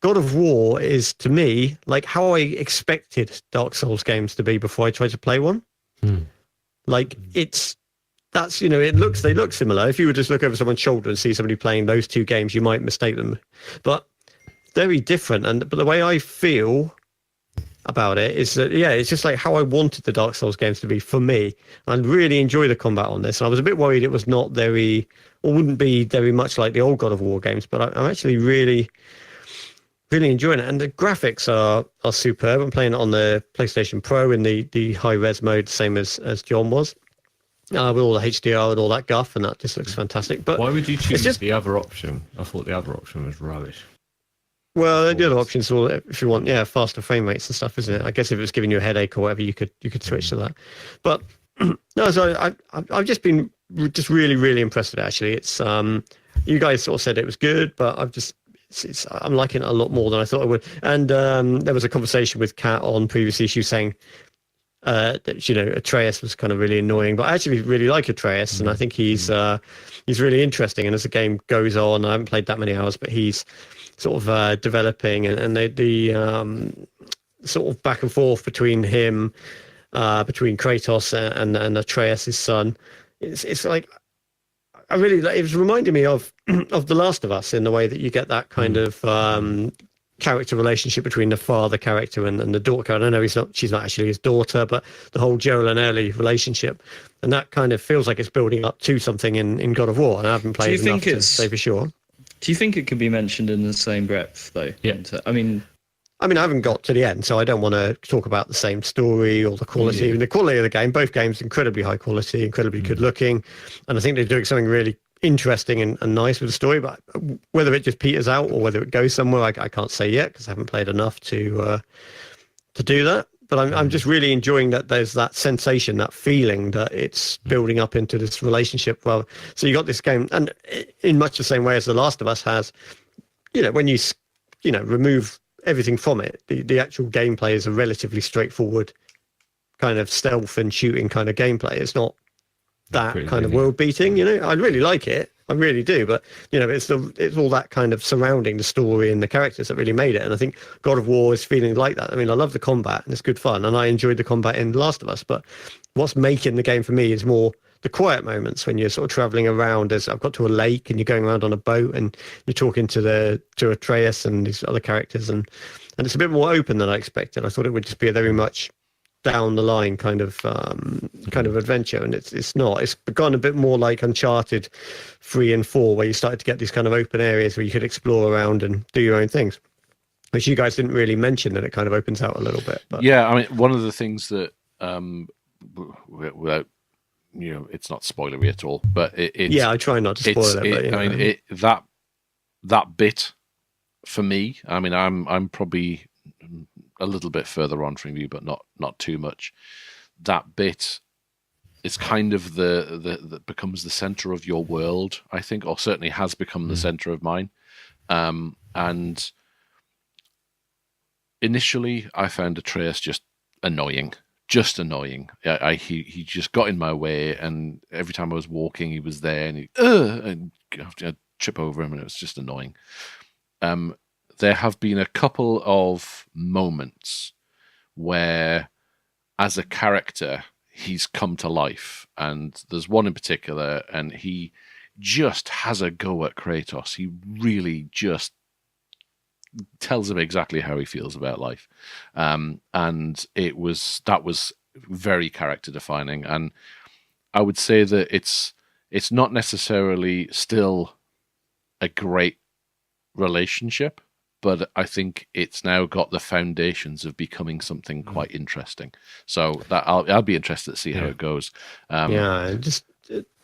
God of War is to me like how I expected Dark Souls games to be before I tried to play one. Like they look similar. If you would just look over someone's shoulder and see somebody playing those two games, you might mistake them, but very different. But the way I feel about it is that it's just like how I wanted the Dark Souls games to be for me. I really enjoy the combat on this, and I was a bit worried it was not very, or wouldn't be very much like the old God of War games, but I'm actually really enjoying it, and the graphics are superb. I'm playing it on the PlayStation Pro in the high res mode, same as John was, with all the HDR and all that guff, and that just looks fantastic. But why would you choose just the other option? I thought the other option was rubbish. well, the other options, if you want, faster frame rates and stuff, isn't it? I guess if it's giving you a headache or whatever, you could switch to that. But no, so I've just been really impressed with it. Actually, it's you guys sort of said it was good, but I'm liking it a lot more than I thought I would. And there was a conversation with Kat on previously. She was saying that Atreus was kind of really annoying, but I actually really like Atreus, and I think he's really interesting. And as the game goes on, I haven't played that many hours, but he's sort of developing, and the sort of back and forth between him, between Kratos and Atreus, his son. It's like it was reminding me of The Last of Us in the way that you get that kind of character relationship between the father character and the daughter character. I know she's not actually his daughter, but the whole Joel and Ellie relationship, and that kind of feels like it's building up to something in God of War. And I haven't played enough to say for sure. Do you think it could be mentioned in the same breath, though? Yeah. I mean, I haven't got to the end, so I don't want to talk about the same story or the quality. Yeah. The quality of the game, both games, incredibly high quality, incredibly good looking, and I think they're doing something really interesting and nice with the story. But whether it just peters out or whether it goes somewhere, I can't say yet because I haven't played enough to do that. But I'm just really enjoying that there's that sensation, that feeling that it's building up into this relationship. Well, so you got this game, and in much the same way as The Last of Us has, when you remove everything from it, the actual gameplay is a relatively straightforward kind of stealth and shooting kind of gameplay. It's not that Pretty kind of linear. world beating. I really like it. I really do. But it's all that kind of surrounding the story and the characters that really made it. And I think God of War is feeling like that. I mean, I love the combat and it's good fun, and I enjoyed the combat in The Last of Us. But what's making the game for me is more the quiet moments when you're sort of traveling around. As I've got to a lake and you're going around on a boat and you're talking to Atreus and these other characters, and it's a bit more open than I expected. I thought it would just be a very much down the line kind of adventure, and it's not. It's gone a bit more like Uncharted 3 and 4, where you started to get these kind of open areas where you could explore around and do your own things, which you guys didn't really mention, that it kind of opens out a little bit. But Yeah, I mean, one of the things that without it's not spoilery at all, but it's I try not to spoil it. But that bit for me, I mean, I'm probably a little bit further on from you, but not too much. That bit is kind of the becomes the center of your world, I think, or certainly has become the center of mine. And initially, I found Atreus just annoying. He just got in my way, and every time I was walking, he was there, and I'd trip over him, and it was just annoying. There have been a couple of moments where, as a character, he's come to life, and there's one in particular, and he just has a go at Kratos. He really just tells him exactly how he feels about life, and that was very character defining. And I would say that it's not necessarily still a great relationship, but I think it's now got the foundations of becoming something quite interesting. So that I'll be interested to see how it goes. Just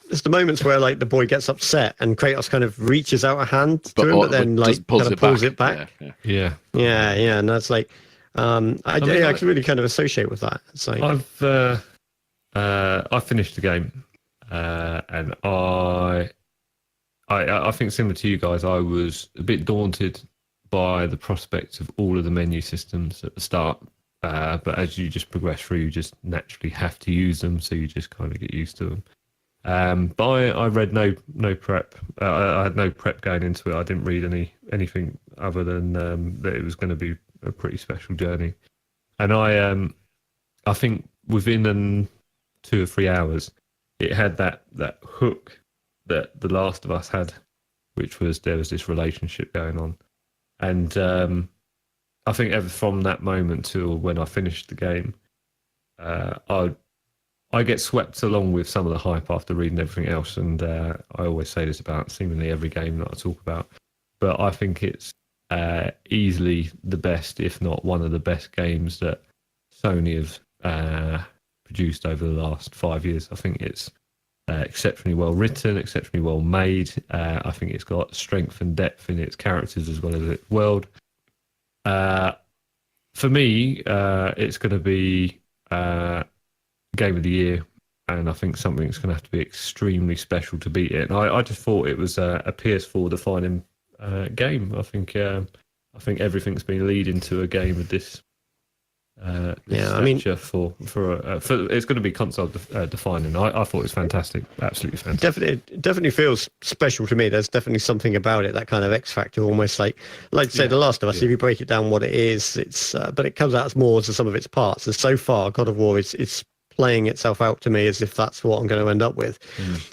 it's the moments where like the boy gets upset and Kratos kind of reaches out a hand to him, but then like pulls it back. Yeah. And that's like I can really kind of associate with that. It's like I finished the game, and I think similar to you guys, I was a bit daunted by the prospect of all of the menu systems at the start. But as you just progress through, you just naturally have to use them, so you just kind of get used to them. But I read no prep. I had no prep going into it. I didn't read anything other than that it was going to be a pretty special journey. And I think within 2 or 3 hours, it had that hook that The Last of Us had, which was there was this relationship going on. And I think ever from that moment till when I finished the game, I get swept along with some of the hype after reading everything else. And I always say this about seemingly every game that I talk about, but I think it's easily the best, if not one of the best games that Sony have produced over the last 5 years. I think it's exceptionally well written, exceptionally well made. I think it's got strength and depth in its characters as well as its world. For me, it's going to be Game of the Year, and I think something's going to have to be extremely special to beat it. And I just thought it was a PS4 defining game. I think everything's been leading to a game of this. For it's going to be console defining. I thought it was fantastic, absolutely fantastic. It definitely feels special to me. There's definitely something about it, that kind of X factor, almost like say The Last of Us. If you break it down, what it is, it's but it comes out as more to some of its parts. And so far, God of War is playing itself out to me as if that's what I'm going to end up with,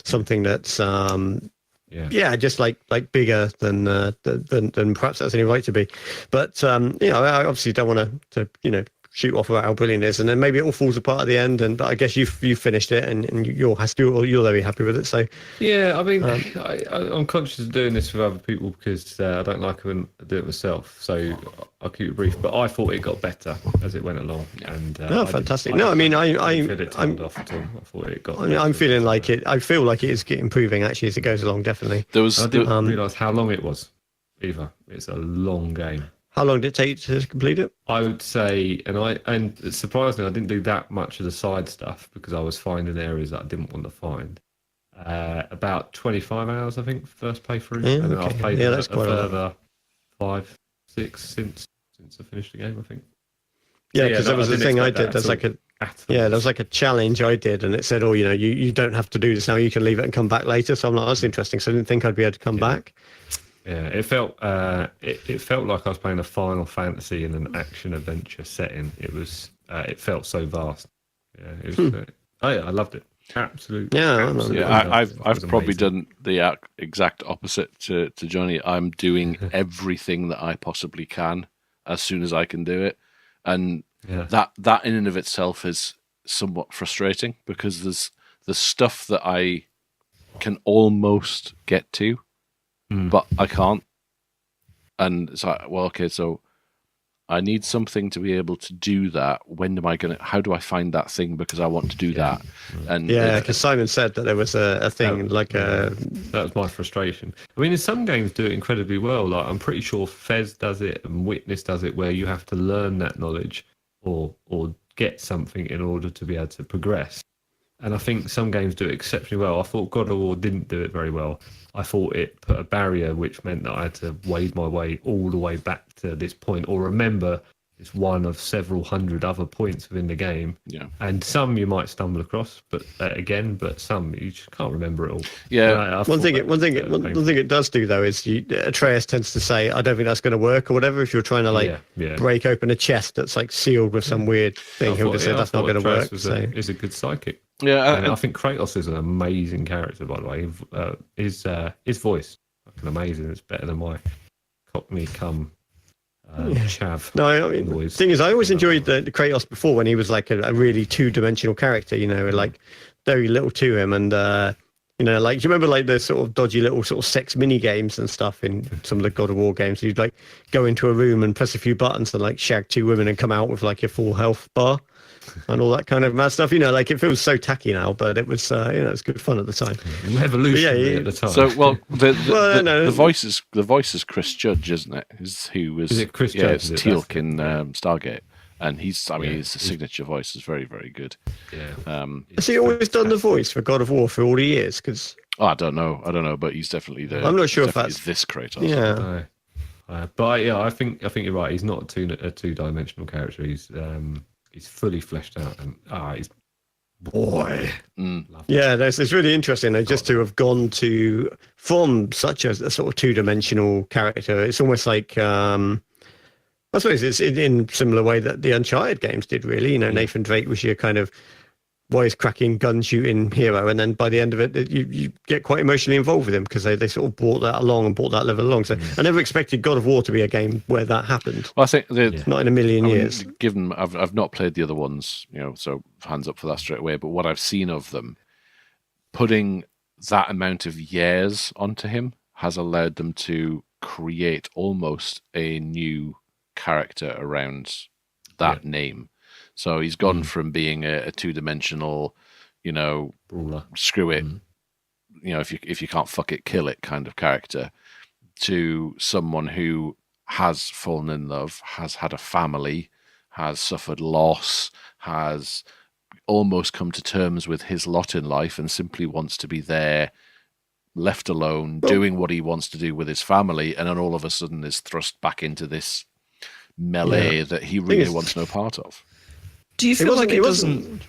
something that's just like bigger than perhaps that's any right to be. But I obviously don't want to shoot off about how brilliant it is, and then maybe it all falls apart at the end. But I guess you finished it, and you're very happy with it. So Yeah, I mean, I'm conscious of doing this with other people because I don't like it when I do it myself. So I'll keep it brief. But I thought it got better as it went along. And fantastic. I mean, I feel it turned off at all. I thought it got. I mean, I'm feeling like it. I feel like it is improving actually as it goes along. Definitely. I didn't realise how long it was. Either it's a long game. How long did it take to complete it? I would say, and surprisingly, I didn't do that much of the side stuff because I was finding areas that I didn't want to find. About 25 hours, I think, first playthrough, and then I've played a further 5, 6 since I finished the game, I think. Yeah, because that was the thing I did. There's there was like a challenge I did, and it said, "Oh, you don't have to do this now. You can leave it and come back later." So I'm like, "That's interesting." So I didn't think I'd be able to come back. Yeah, it felt it felt like I was playing a Final Fantasy in an action adventure setting. It felt so vast. Yeah, it was. I loved it. Absolutely. Yeah, I've probably done the exact opposite to Jonny. I'm doing everything that I possibly can as soon as I can do it, and that in and of itself is somewhat frustrating because there's stuff that I can almost get to. But I can't. And it's like, well, okay, so I need something to be able to do that. How do I find that thing? Because I want to do that. And because Simon said that there was a thing that was my frustration. I mean, some games do it incredibly well. Like I'm pretty sure Fez does it and Witness does it, where you have to learn that knowledge or get something in order to be able to progress. And I think some games do it exceptionally well. I thought God of War didn't do it very well. I thought it put a barrier, which meant that I had to wade my way all the way back to this point, or remember it's one of several hundred other points within the game. Yeah. And some you might stumble across, but some you just can't remember it all. Yeah. One thing it does do though is Atreus tends to say, "I don't think that's going to work" or whatever. If you're trying to break open a chest that's like sealed with some weird thing, he'll just say that's not going to work. Is a good psychic. Yeah, and I think Kratos is an amazing character, by the way. His voice, fucking amazing. It's better than my Cockney cum chav. No, I mean, the thing is, I always enjoyed the Kratos before when he was like a really two-dimensional character. Like very little to him, and like do you remember like the sort of dodgy little sort of sex mini games and stuff in some of the God of War games? You'd like go into a room and press a few buttons and like shag 2 women and come out with like your full health bar. And all that kind of mad stuff, like it feels so tacky now, but it was, it was good fun at the time. Revolutionary at the time. So, the voice is Chris Judge, isn't it? Is it Chris Judge? It's Teal'c in Stargate, and his signature voice is very, very good. Yeah. Has he always done the voice for God of War for all the years? Because I don't know, but he's definitely the. I'm not sure if that's this Kratos. Yeah. But yeah, I think you're right. He's not a two-dimensional character. He's fully fleshed out, and he's boy. Yeah, it's really interesting just to have gone from such a sort of two-dimensional character. It's almost like I suppose it's in similar way that the Uncharted games did. Really, Nathan Drake was your kind of wisecracking gun shooting hero, and then by the end of it you get quite emotionally involved with him because they sort of brought that along and brought that level along. So I never expected God of War to be a game where that happened. Well, I think not in a million years. Given I've not played the other ones, so hands up for that straight away, but what I've seen of them, putting that amount of years onto him has allowed them to create almost a new character around that name. So he's gone from being a two-dimensional, brawler, screw it, if you can't fuck it, kill it kind of character, to someone who has fallen in love, has had a family, has suffered loss, has almost come to terms with his lot in life, and simply wants to be there, left alone, doing what he wants to do with his family, and then all of a sudden is thrust back into this melee that he really wants no part of. Do you feel like it doesn't...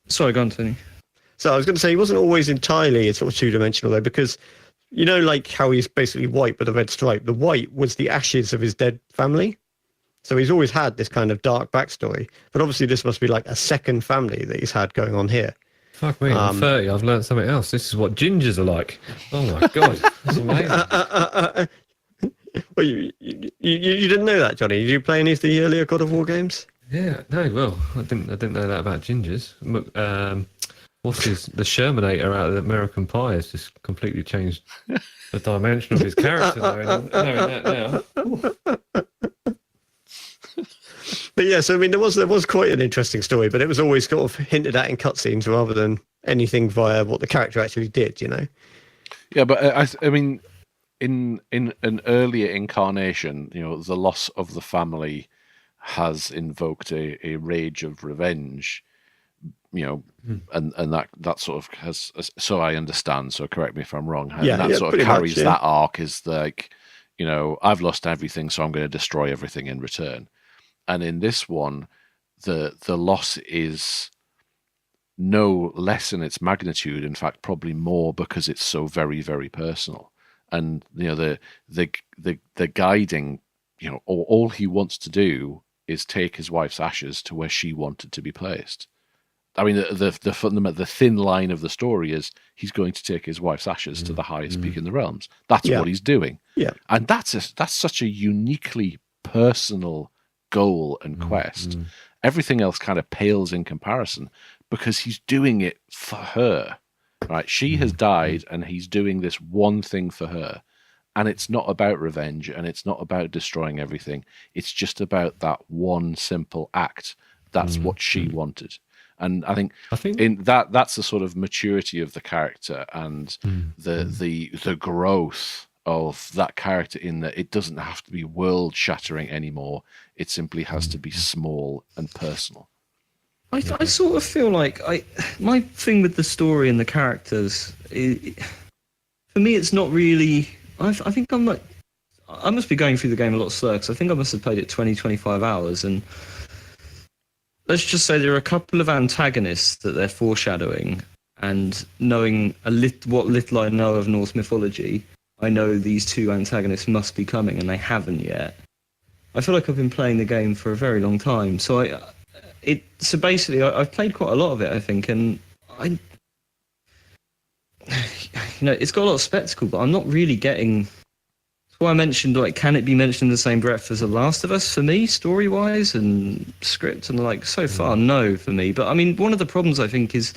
Sorry, go on, Tony. So I was going to say he wasn't always entirely sort of two-dimensional though, because like how he's basically white with a red stripe. The white was the ashes of his dead family, so he's always had this kind of dark backstory. But obviously, this must be like a second family that he's had going on here. Fuck me, I'm 30. I've learned something else. This is what gingers are like. Oh my god, that's amazing. Well, you didn't know that, Johnny? Did you play any of the earlier God of War games? Yeah, no, well, I didn't know that about gingers. What's the Shermanator out of American Pie has just completely changed the dimension of his character. Knowing that now. But yes, I mean, there was quite an interesting story, but it was always sort of hinted at in cutscenes rather than anything via what the character actually did, you know? Yeah, but I mean, in an earlier incarnation, the loss of the family has invoked a rage of revenge, and that sort of has, so I understand, so correct me if I'm wrong, and that sort of carries much, that arc is like, I've lost everything, so I'm going to destroy everything in return. And in this one, the loss is no less in its magnitude, in fact probably more, because it's so very, very personal. And the guiding, all he wants to do is take his wife's ashes to where she wanted to be placed. I mean, the thin line of the story is he's going to take his wife's ashes to the highest peak in the realms. That's what he's doing. Yeah. And that's such a uniquely personal goal and quest. Everything else kind of pales in comparison, because he's doing it for her. Right? She has died, and he's doing this one thing for her. And it's not about revenge, and it's not about destroying everything. It's just about that one simple act. That's what she wanted. And I think in that's the sort of maturity of the character, and the growth of that character, in that it doesn't have to be world shattering anymore. It simply has to be small and personal. I sort of feel like my thing with the story and the characters, for me, it's not really. I think I must be going through the game a lot slower, because I think I must have played it 20-25 hours, and let's just say there are a couple of antagonists that they're foreshadowing, and knowing what little I know of Norse mythology, I know these two antagonists must be coming, and they haven't yet. I feel like I've been playing the game for a very long time, so basically I've played quite a lot of it, I think, and it's got a lot of spectacle, but I'm not really getting. That's why I mentioned, like, can it be mentioned in the same breath as The Last of Us for me, story-wise and script, and so far, no for me. But I mean, one of the problems I think is,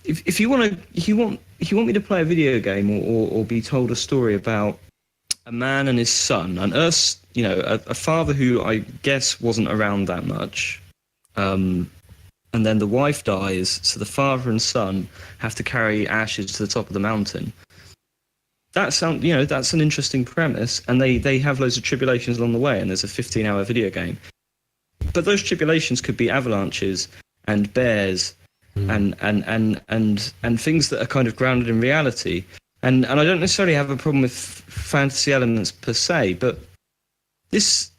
if you want me to play a video game or be told a story about a man and his son, and a father who I guess wasn't around that much, and then the wife dies, so the father and son have to carry ashes to the top of the mountain. That's an interesting premise, and they have loads of tribulations along the way, and there's a 15-hour video game. But those tribulations could be avalanches and bears and things that are kind of grounded in reality. And I don't necessarily have a problem with fantasy elements per se, but this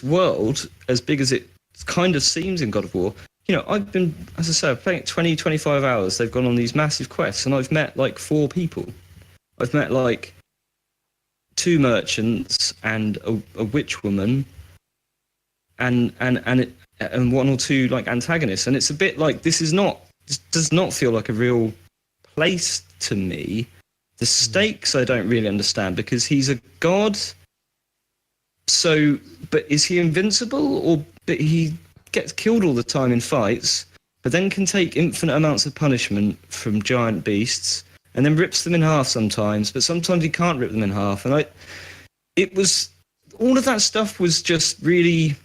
world, as big as it kind of seems in God of War, I've been, as I say, I've played it 20-25 hours. They've gone on these massive quests, and I've met 4 people. I've met 2 merchants and a witch woman, and 1 or 2 antagonists, and it's a bit like this does not feel like a real place to me. The stakes I don't really understand, because he's a god. So, but is he invincible, but he gets killed all the time in fights, but then can take infinite amounts of punishment from giant beasts, and then rips them in half sometimes, but sometimes he can't rip them in half. And all of that stuff was just really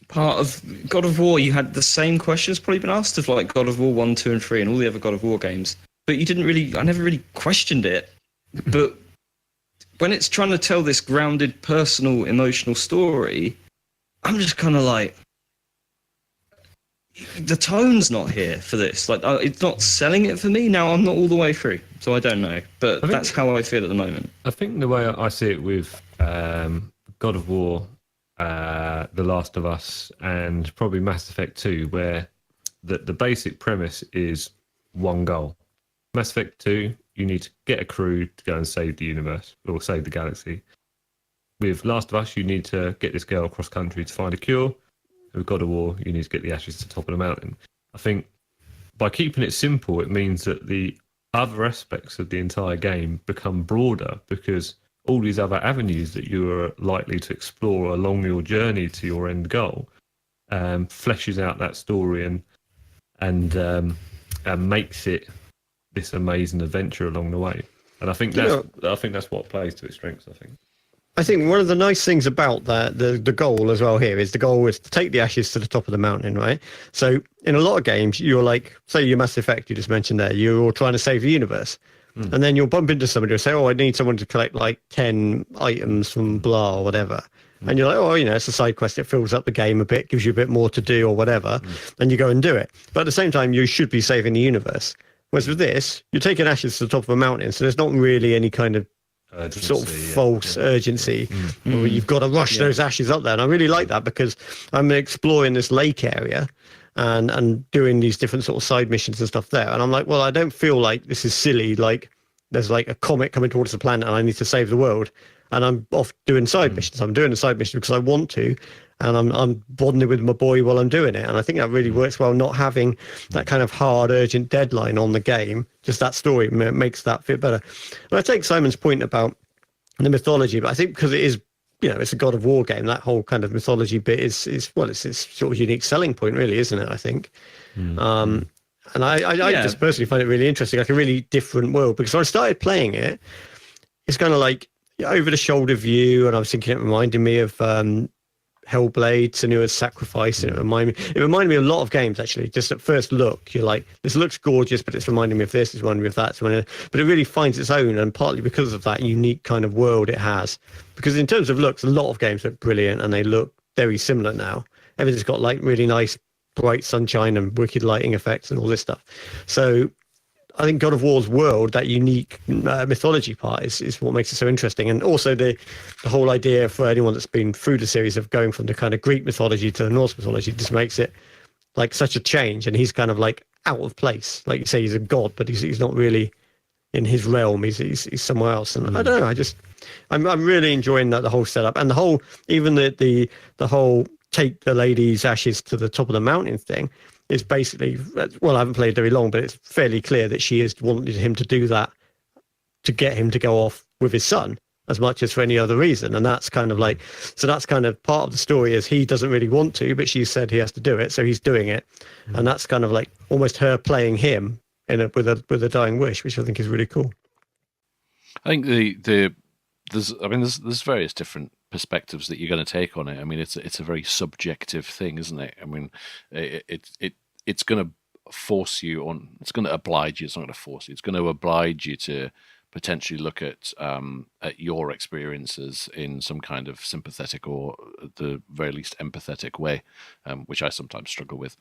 part of God of War. You had the same questions probably been asked of God of War 1, 2, and 3, and all the other God of War games, but I never really questioned it. But when it's trying to tell this grounded, personal, emotional story, I'm just kind of the tone's not here for this. It's not selling it for me. Now, I'm not all the way through, so I don't know. But that's how I feel at the moment. I think the way I see it with God of War, The Last of Us, and probably Mass Effect 2, where the basic premise is one goal. Mass Effect 2, you need to get a crew to go and save the universe, or save the galaxy. With Last of Us, you need to get this girl across country to find a cure. With God of War, you need to get the ashes to the top of the mountain. I think by keeping it simple, it means that the other aspects of the entire game become broader, because all these other avenues that you are likely to explore along your journey to your end goal fleshes out that story and makes it this amazing adventure along the way. And I think that's what plays to its strengths. I think one of the nice things about that, the goal as well here, is the goal is to take the ashes to the top of the mountain, right? So in a lot of games, you're like, say your Mass Effect you just mentioned there, you're trying to save the universe. And then you'll bump into somebody who'll say, oh, I need someone to collect like 10 items from blah or whatever. And you're like, oh, it's a side quest. It fills up the game a bit, gives you a bit more to do or whatever. And you go and do it. But at the same time, you should be saving the universe. Whereas with this, you're taking ashes to the top of a mountain. So there's not really any kind of urgency, sort of false urgency. Where you've got to rush those ashes up there. And I really like that because I'm exploring this lake area and doing these different sort of side missions and stuff there. And I'm like, well, I don't feel like this is silly. Like there's like a comet coming towards the planet and I need to save the world. And I'm off doing side missions. I'm doing a side mission because I want to. And I'm bonding with my boy while I'm doing it. And I think that really works well, not having that kind of hard, urgent deadline on the game. Just that story makes that fit better. And I take Simon's point about the mythology, but I think because it is, it's a God of War game, that whole kind of mythology bit is it's sort of unique selling point, really, isn't it? I think. And I just personally find it really interesting, like a really different world. Because when I started playing it, it's kind of like over the shoulder view, and I was thinking it reminded me of Hellblade, Senua's Sacrifice. And it reminded me of a lot of games, actually. Just at first look, you're like, this looks gorgeous, but it's reminding me of this, it's reminding me of that. But it really finds its own, and partly because of that unique kind of world it has. Because in terms of looks, a lot of games look brilliant, and they look very similar now. Everything's got like really nice, bright sunshine and wicked lighting effects and all this stuff. So I think God of War's world, that unique mythology part, is what makes it so interesting. And also the whole idea for anyone that's been through the series of going from the kind of Greek mythology to the Norse mythology just makes it like such a change. And he's kind of like out of place. Like you say, he's a god, but he's not really in his realm. He's somewhere else. And I don't know. I'm really enjoying that, the whole setup, and the whole, even the whole take the lady's ashes to the top of the mountain thing. Is basically, well, I haven't played very long, but it's fairly clear that she has wanted him to do that to get him to go off with his son as much as for any other reason. And that's kind of like, so that's kind of part of the story is he doesn't really want to, but she said he has to do it. So he's doing it. And that's kind of like almost her playing him with a dying wish, which I think is really cool. I think there's various different perspectives that you're going to take on it. I mean, it's a very subjective thing, isn't it? I mean, it's going to force you on. It's going to oblige you. It's not going to force you. It's going to oblige you to potentially look at your experiences in some kind of sympathetic or, at the very least, empathetic way, which I sometimes struggle with.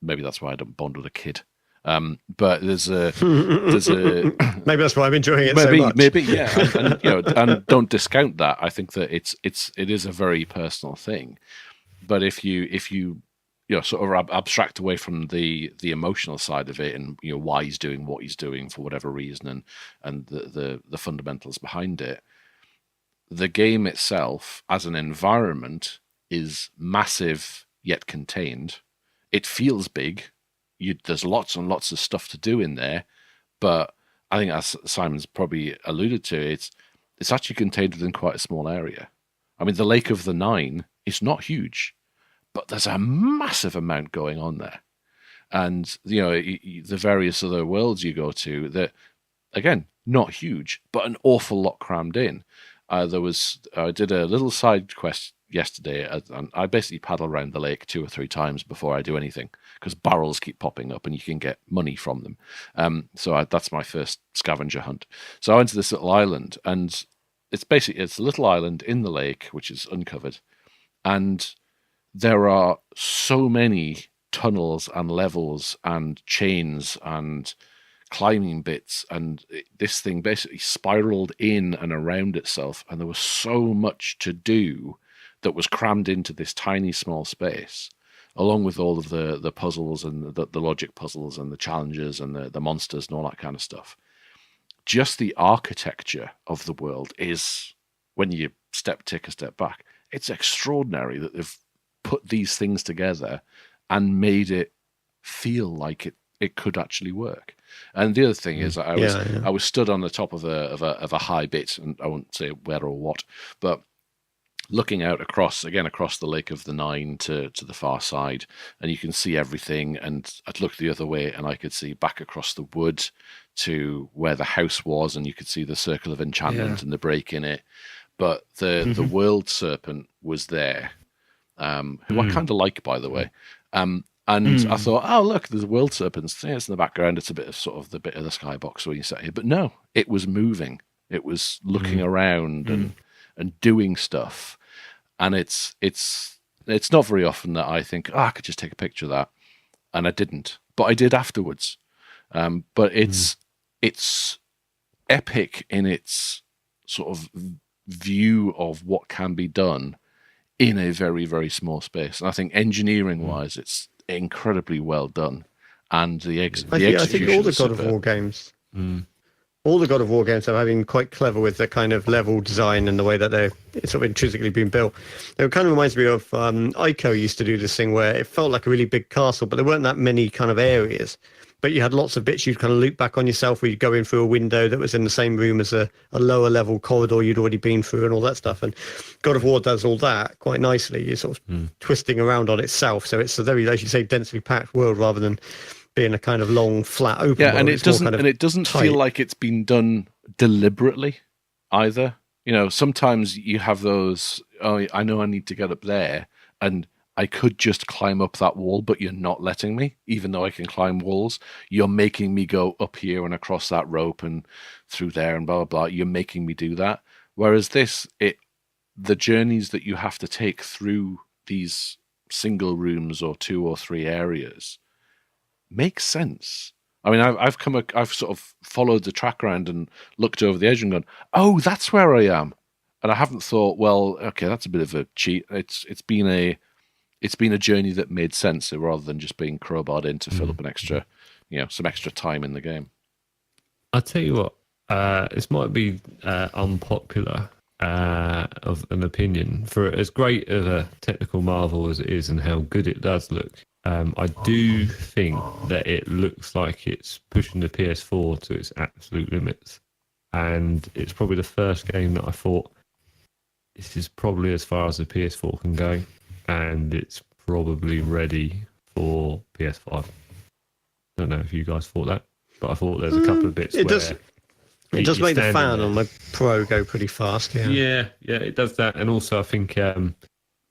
Maybe that's why I don't bond with a kid. But there's a maybe that's why I'm enjoying it so much. Maybe, yeah, and don't discount that. I think that it is a very personal thing. But if you sort of abstract away from the emotional side of it, and why he's doing what he's doing for whatever reason, and the fundamentals behind it, the game itself as an environment is massive yet contained. It feels big. There's lots and lots of stuff to do in there, but I think, as Simon's probably alluded to, it's actually contained within quite a small area. I mean, the Lake of the Nine is not huge, but there's a massive amount going on there. And, the various other worlds you go to, that, again, not huge, but an awful lot crammed in. I did a little side quest yesterday, and I basically paddle around the lake 2 or 3 times before I do anything, because barrels keep popping up and you can get money from them. That's my first scavenger hunt. So I went to this little island, and it's a little island in the lake, which is uncovered. And there are so many tunnels and levels and chains and climbing bits, and this thing basically spiraled in and around itself. And there was so much to do that was crammed into this tiny small space, along with all of the puzzles and the logic puzzles and the challenges and the monsters and all that kind of stuff. Just the architecture of the world is, when you take a step back, it's extraordinary that they've put these things together and made it feel like it could actually work. And the other thing is, I was stood on the top of a high bit, and I won't say where or what, but looking out across the Lake of the Nine to the far side, and you can see everything. And I'd look the other way, and I could see back across the wood to where the house was, and you could see the Circle of Enchantment and the break in it. But the World Serpent was there, who I kind of like, by the way. And I thought, oh look, there's a World Serpent. It's in the background. It's a bit of sort of the bit of the skybox where you sat here. But no, it was moving. It was looking around and doing stuff. And it's not very often that I think, I could just take a picture of that, and I didn't, but I did afterwards. But it's epic in its sort of view of what can be done in a very, very small space. And I think engineering-wise, it's incredibly well done. And the execution. I think all the God of War games, all the God of War games have been quite clever with the kind of level design and the way that it's sort of intrinsically been built. It kind of reminds me of Ico used to do this thing where it felt like a really big castle, but there weren't that many kind of areas. But you had lots of bits you'd kind of loop back on yourself, where you'd go in through a window that was in the same room as a lower level corridor you'd already been through and all that stuff. And God of War does all that quite nicely. You're sort of twisting around on itself. So it's a very, as you say, densely packed world rather than being a kind of long, flat, open world. And it doesn't feel like it's been done deliberately either. You know, sometimes you have those, I know I need to get up there, and I could just climb up that wall, but you're not letting me, even though I can climb walls. You're making me go up here and across that rope and through there and blah, blah, blah. You're making me do that. Whereas the journeys that you have to take through these single rooms or 2 or 3 areas makes sense. I mean, I've sort of followed the track around and looked over the edge and gone, oh, that's where I am. And I haven't thought, well, okay, that's a bit of a cheat. It's been a journey that made sense rather than just being crowbarred in to fill up an extra, some extra time in the game. I'll tell you what, this might be unpopular of an opinion. For as great of a technical marvel as it is and how good it does look, I do think that it looks like it's pushing the PS4 to its absolute limits. And it's probably the first game that I thought, this is probably as far as the PS4 can go. And it's probably ready for PS5. I don't know if you guys thought that, but I thought there's a couple of bits It does make the fan on my Pro go pretty fast. Yeah, it does that. And also I think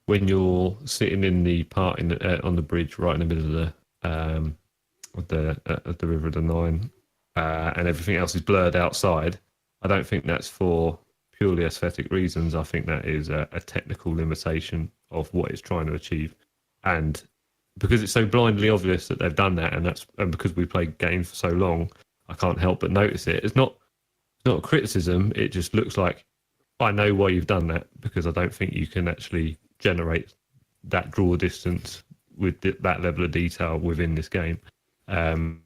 when you're sitting in the part on the bridge right in the middle of the River of the Nine, and everything else is blurred outside, I don't think that's for purely aesthetic reasons. I think that is a technical limitation of what it's trying to achieve. And because it's so blindly obvious that they've done that, and because we played games for so long, I can't help but notice it. It's not a criticism. It just looks like I know why you've done that, because I don't think you can actually generate that draw distance with that level of detail within this game. And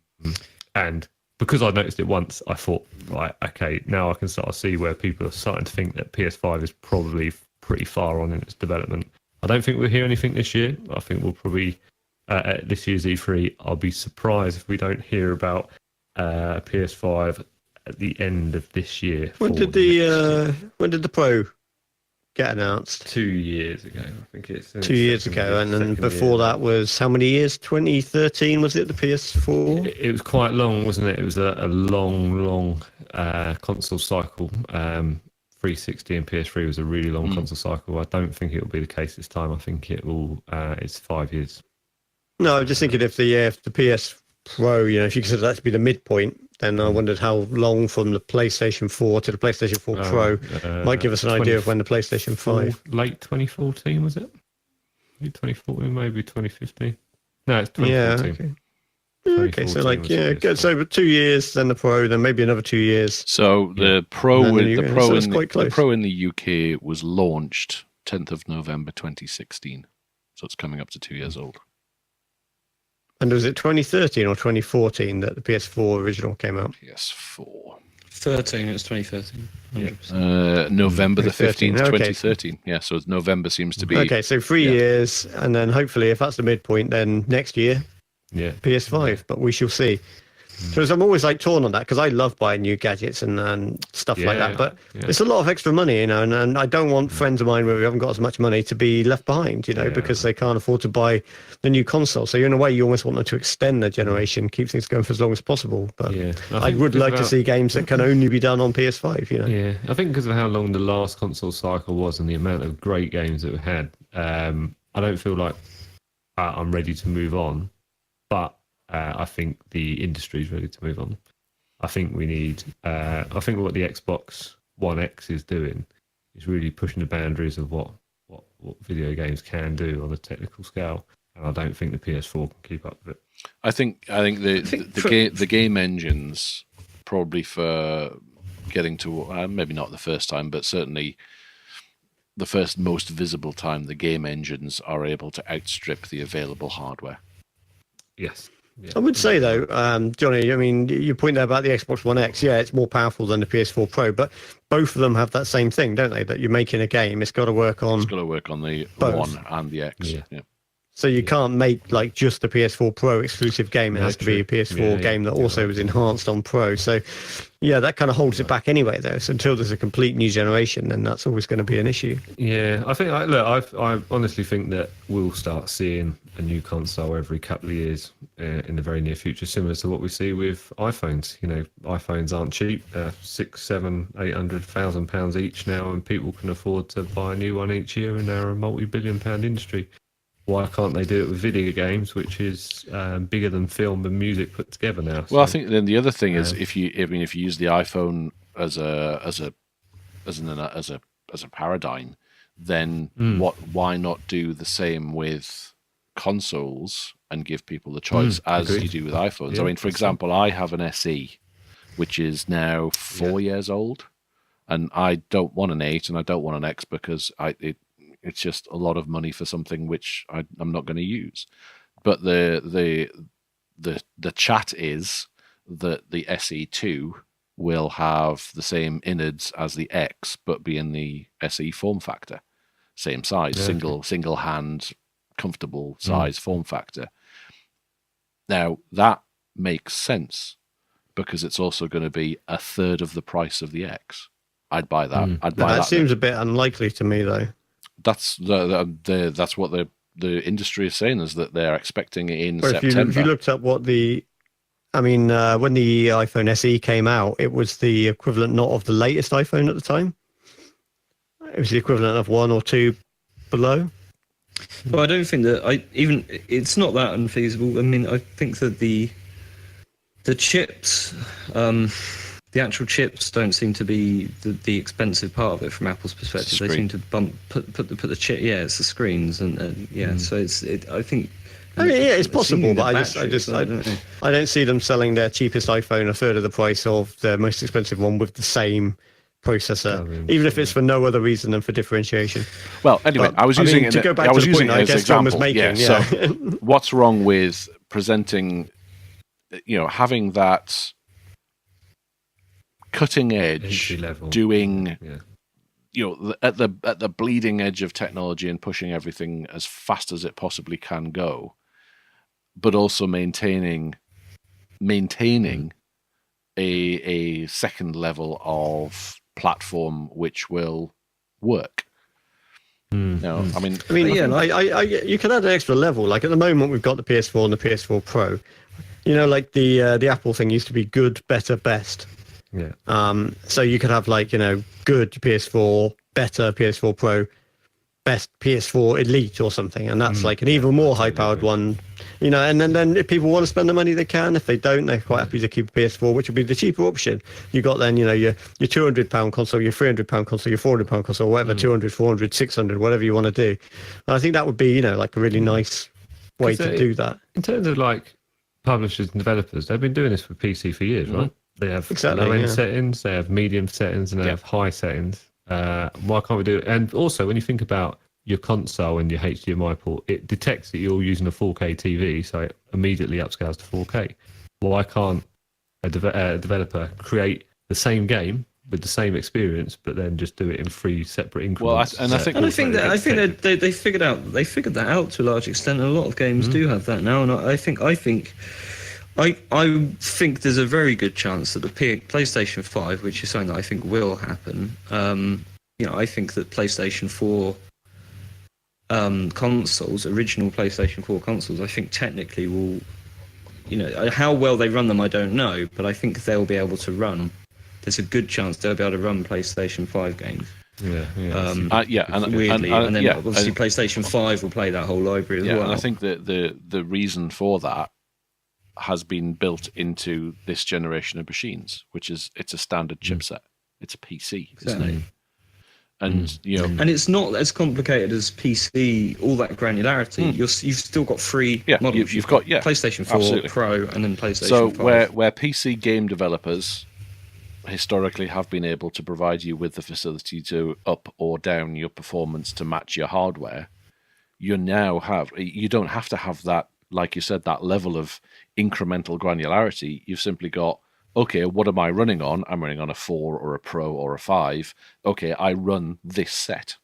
because I noticed it once, I thought, right, okay, now I can start to see where people are starting to think that PS5 is probably pretty far on in its development. I don't think we'll hear anything this year. I think we'll probably, at this year's E3, I'll be surprised if we don't hear about PS5 at the end of this year. When did the Pro get announced? 2 years ago, I think it's 2 years ago, and then before that was how many years? 2013 was it, the PS4? It was quite long, wasn't it? It was a long console cycle. 360 and PS3 was a really long console cycle. I don't think it will be the case this time. I think it will. It's 5 years. No, I'm just thinking if the PS Pro, if you consider that to be the midpoint, then I wondered how long from the PlayStation 4 to the PlayStation 4 Pro might give us an idea of when the PlayStation 5. Late 2014, was it? Late 2014, maybe 2015. No, it's 2014. Yeah, okay. Okay, so so 2 years, then the Pro, then maybe another 2 years. So the Pro in the UK was launched 10th of November 2016. So it's coming up to 2 years old. And was it 2013 or 2014 that the PS4 original came out? PS4. 13, it was 2013. November the 15th, 2013. Yeah, so November seems to be... Okay, so 3 years, and then hopefully if that's the midpoint, then next year, PS5, but we shall see. So I'm always like torn on that because I love buying new gadgets and stuff like that. But it's a lot of extra money, and I don't want friends of mine where we haven't got as much money to be left behind, because they can't afford to buy the new console. So in a way, you almost want them to extend the generation, keep things going for as long as possible. But I would like to see games that can only be done on PS5. Yeah, I think because of how long the last console cycle was and the amount of great games that we had, I don't feel like I'm ready to move on. But I think the industry is ready to move on. I think we need. I think what the Xbox One X is doing is really pushing the boundaries of what video games can do on a technical scale, and I don't think the PS4 can keep up with it. I think the game engines probably for getting to maybe not the first time, but certainly the first most visible time, the game engines are able to outstrip the available hardware. Yes. Yeah. I would say though, Johnny, I mean, you point there about the Xbox One X. Yeah, it's more powerful than the PS4 Pro, but both of them have that same thing, don't they? That you're making a game, it's got to work on. It's got to work on the both. One and the X. Yeah. So you can't make like just the PS4 Pro exclusive game. It has to be a PS4 game that also is enhanced on Pro. So yeah, that kind of holds it back anyway, though. So until there's a complete new generation, then that's always going to be an issue. Yeah, I think I honestly think that we'll start seeing a new console every couple of years in the very near future, similar to what we see with iPhones. iPhones aren't cheap; they're £600,000, £700,000, £800,000 each now, and people can afford to buy a new one each year, and they're a multi-billion-pound industry. Why can't they do it with video games, which is bigger than film and music put together now? Well, I think then the other thing is if you use the iPhone as a paradigm, then why not do the same with consoles and give people the choice as you do with iPhones? Yeah, I mean, for example, I have an SE, which is now 4 years old, and I don't want an 8 and I don't want an X because it's just a lot of money for something which I'm not going to use. But the chat is that the SE2 will have the same innards as the X, but be in the SE form factor, same size, single hand, comfortable size form factor. Now that makes sense because it's also going to be a third of the price of the X. I'd buy that. That seems a bit unlikely to me, though. That's that's what the industry is saying, is that they're expecting it in September. If you looked up when the iPhone SE came out, it was the equivalent not of the latest iPhone at the time. It was the equivalent of 1 or 2 below. But I don't think that it's not that unfeasible. I mean, I think that the chips, the actual chips don't seem to be the expensive part of it from Apple's perspective. They seem to put the chip. Yeah, it's the screens and So I think. I mean, yeah, it's possible, but I don't see them selling their cheapest iPhone a third of the price of their most expensive one with the same processor, even if it's for no other reason than for differentiation. Well, anyway, I was using it to go back to the point I guess John was making. So, what's wrong with presenting? Having that cutting edge, doing, at the bleeding edge of technology and pushing everything as fast as it possibly can go, but also maintaining a second level of platform which will work. No, I mean, you can add an extra level. Like at the moment, we've got the PS4 and the PS4 Pro. Like the Apple thing used to be good, better, best. Yeah. So you could have good PS4, better PS4 Pro, best PS4 Elite or something, and that's like an even more high-powered one. And then if people want to spend the money, they can. If they don't, they're quite happy to keep a PS4, which would be the cheaper option. You got then, your £200 console, your £300 console, your £400 console, whatever, 200, 400, 600, whatever you want to do. And I think that would be, like a really nice way to do that. In terms of publishers and developers, they've been doing this for PC for years, right? They have low-end settings, they have medium settings, and they have high settings. Why can't we do it? And also, when you think about your console and your HDMI port, it detects that you're using a 4K TV, so it immediately upscales to 4K. Why can't a developer create the same game with the same experience, but then just do it in 3 separate increments? I think that they figured that out to a large extent. And a lot of games do have that now, and I think I think there's a very good chance that the PlayStation 5, which is something that I think will happen, I think that PlayStation 4 consoles, original PlayStation 4 consoles, I think technically will, how well they run them, I don't know, but I think they'll be able to run. There's a good chance they'll be able to run PlayStation 5 games. Weirdly, and then obviously PlayStation 5 will play that whole library as well. And I think that the reason for that has been built into this generation of machines, which is it's a standard chipset. It's a PC, isn't it? And and it's not as complicated as PC. All that granularity. You've still got three models. You've got PlayStation 4 absolutely. Pro, and then PlayStation 5. So where PC game developers historically have been able to provide you with the facility to up or down your performance to match your hardware, you don't have to have that, like you said, that level of incremental granularity. You've simply got, okay, what am I running on? I'm running on a 4 or a Pro or a 5. Okay, I run this set.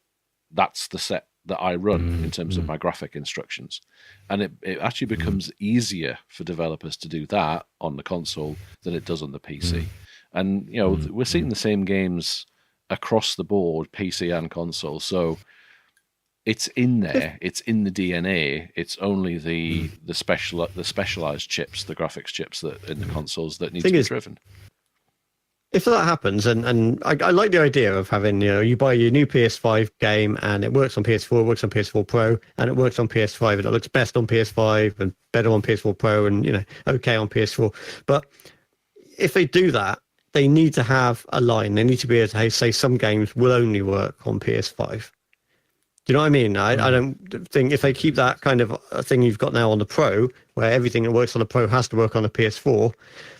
That's the set that I run in terms of my graphic instructions. And it actually becomes easier for developers to do that on the console than it does on the PC. And, we're seeing the same games across the board, PC and console. So it's in there. It's in the DNA. It's only the specialized chips, the graphics chips that in the consoles that need to be driven. If that happens, and I like the idea of having, you buy your new PS5 game and it works on PS4, it works on PS4 Pro, and it works on PS5, and it looks best on PS5 and better on PS4 Pro and, okay on PS4. But if they do that, they need to have a line. They need to be able to say some games will only work on PS5. Do you know what I mean? I don't think if they keep that kind of thing you've got now on the Pro, where everything that works on the Pro has to work on a PS4,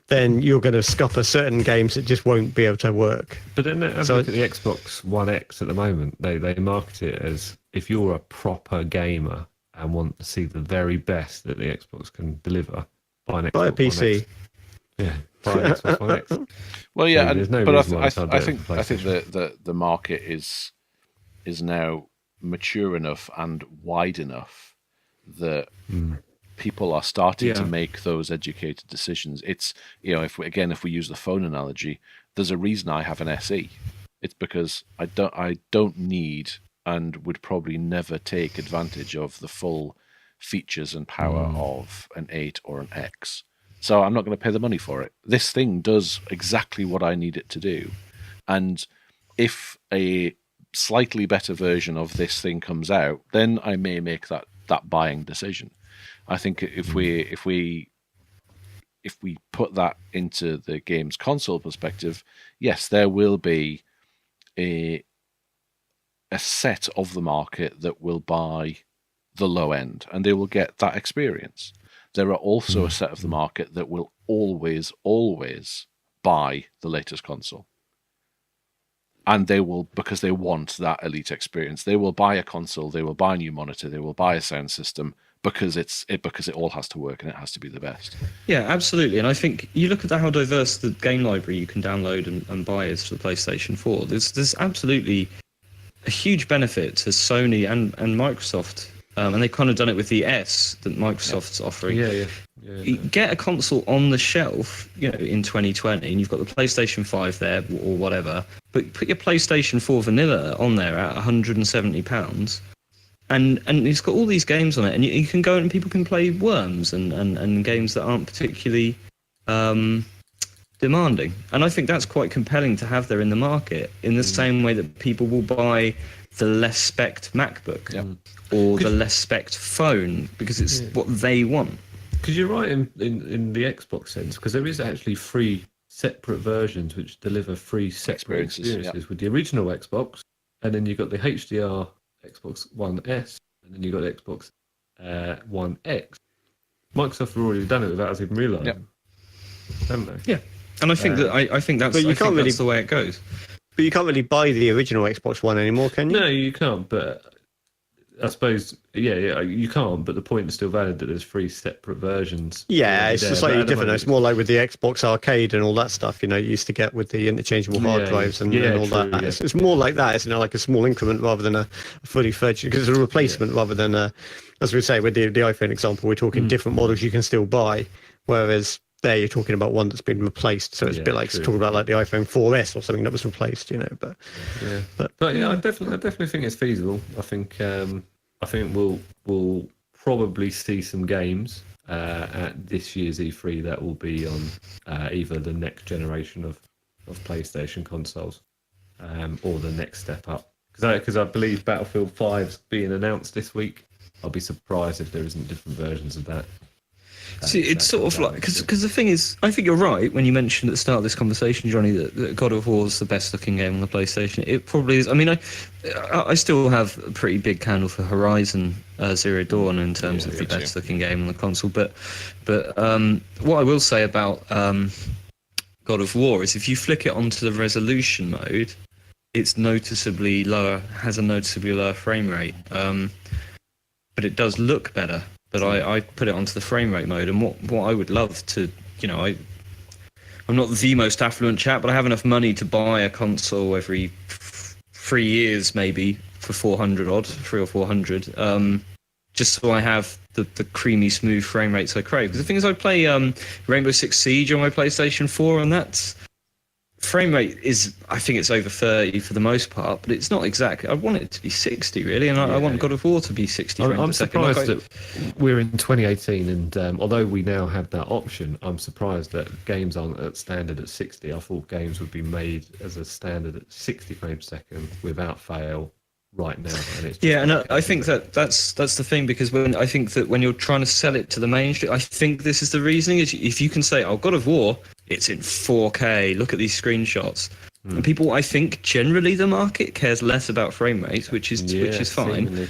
then you're going to scupper certain games that just won't be able to work. But then look at the Xbox One X at the moment. They market it as if you're a proper gamer and want to see the very best that the Xbox can deliver, buy a PC. Yeah, buy an Xbox One X. Well, yeah, but I think the market is now mature enough and wide enough that people are starting to make those educated decisions. It's if we use the phone analogy, there's a reason I have an SE. It's because I don't need and would probably never take advantage of the full features and power of an 8 or an X. So I'm not going to pay the money for it. This thing does exactly what I need it to do. And if a slightly better version of this thing comes out, then I may make that buying decision. I think if we put that into the games console perspective, yes, there will be a set of the market that will buy the low end, and they will get that experience. There are also a set of the market that will always buy the latest console. And they will, because they want that elite experience, they will buy a console, they will buy a new monitor, they will buy a sound system because it all has to work and it has to be the best. Yeah, absolutely. And I think you look at how diverse the game library you can download and buy is for the PlayStation 4. There's absolutely a huge benefit to Sony and Microsoft. And they've kind of done it with the S that Microsoft's offering. Yeah. You get a console on the shelf, in 2020, and you've got the PlayStation 5 there or whatever. But put your PlayStation 4 vanilla on there at £170, and it's got all these games on it, and you can go and people can play Worms and games that aren't particularly demanding. And I think that's quite compelling to have there in the market, in the same way that people will buy the less spec'd MacBook or the less spec'd phone because it's what they want. Because you're right in the Xbox sense, because there is actually 3 separate versions which deliver 3 separate experiences with the original Xbox, and then you've got the HDR Xbox One S, and then you've got the Xbox One X. Microsoft have already done it without us even realising, haven't they? Yeah, and I think that's the way it goes. But you can't really buy the original Xbox One anymore, can you? No, you can't. But I suppose, you can't. But the point is still valid that there's 3 separate versions. Yeah, it's just slightly different. It's more like with the Xbox Arcade and all that stuff. You used to get with the interchangeable hard drives and all that. Yeah. It's more like that. It's like a small increment rather than a fully fledged. Because it's a replacement rather than as we say with the iPhone example, we're talking different models you can still buy. Whereas there you're talking about one that's been replaced. So it's a bit like talking about like the iPhone 4S or something that was replaced, But yeah, I definitely think it's feasible. I think we'll probably see some games at this year's E3 that will be on either the next generation of PlayStation consoles or the next step up. Because I believe Battlefield 5's being announced this week. I'll be surprised if there isn't different versions of that. See, it's sort of like because the thing is, I think you're right when you mentioned at the start of this conversation, Johnny, that God of War is the best looking game on the PlayStation. It probably is. I mean, I still have a pretty big candle for Horizon Zero Dawn in terms of the best looking game on the console. But what I will say about God of War is if you flick it onto the resolution mode, it's noticeably lower, has a noticeably lower frame rate. But it does look better. But I put it onto the frame rate mode, and what I would love to, I'm not the most affluent chap, but I have enough money to buy a console every 3 years maybe for 300 or 400, just so I have the creamy, smooth frame rates I crave. Because the thing is, I play Rainbow Six Siege on my PlayStation 4, and that's frame rate is, I think it's over 30 for the most part, but it's not exactly. I want it to be 60 really, and I want God of War to be 60 frames I'm a second. surprised that we're in 2018, and although we now have that option, I'm surprised that games aren't at standard at 60. I thought games would be made as a standard at 60 frames a second without fail right now. And it's and I think that's the thing, because I think that when you're trying to sell it to the mainstream, I think this is the reasoning, is if you can say, oh, God of War, it's in 4K, look at these screenshots. And people, I think generally the market cares less about frame rates, which is fine.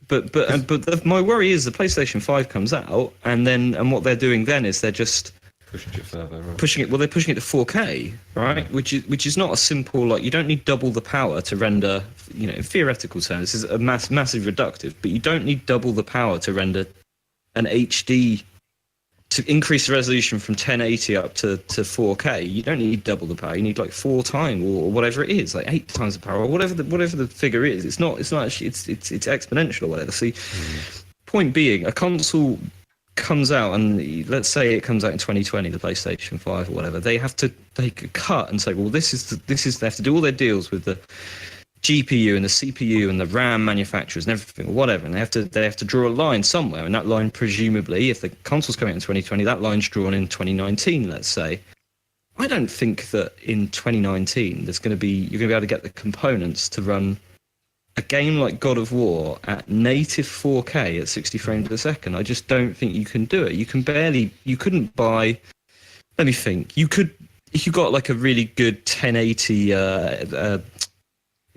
But my worry is the PlayStation 5 comes out, and what they're doing then is they're just pushing it further, right? They're pushing it to 4K, right? Which is not a simple, like, you don't need double the power to render, in theoretical terms, this is a massive reductive, but you don't need double the power to render an HD, to increase the resolution from 1080 up to 4K. You don't need double the power. You need like 4 times or whatever it is, like 8 times the power, or whatever the figure is. It's not actually, it's exponential or whatever. See, point being, a console comes out, and let's say it comes out in 2020, the PlayStation 5 or whatever, they have to take a cut and say, well, this is they have to do all their deals with the GPU and the CPU and the RAM manufacturers and everything, or whatever, and they have to draw a line somewhere, and that line, presumably, if the console's coming out in 2020, that line's drawn in 2019, let's say. I don't think that in 2019 you're going to be able to get the components to run a game like God of War at native 4K at 60 frames a second. I just don't think you can do it. You couldn't buy, let me think, you could, if you got like a really good 1080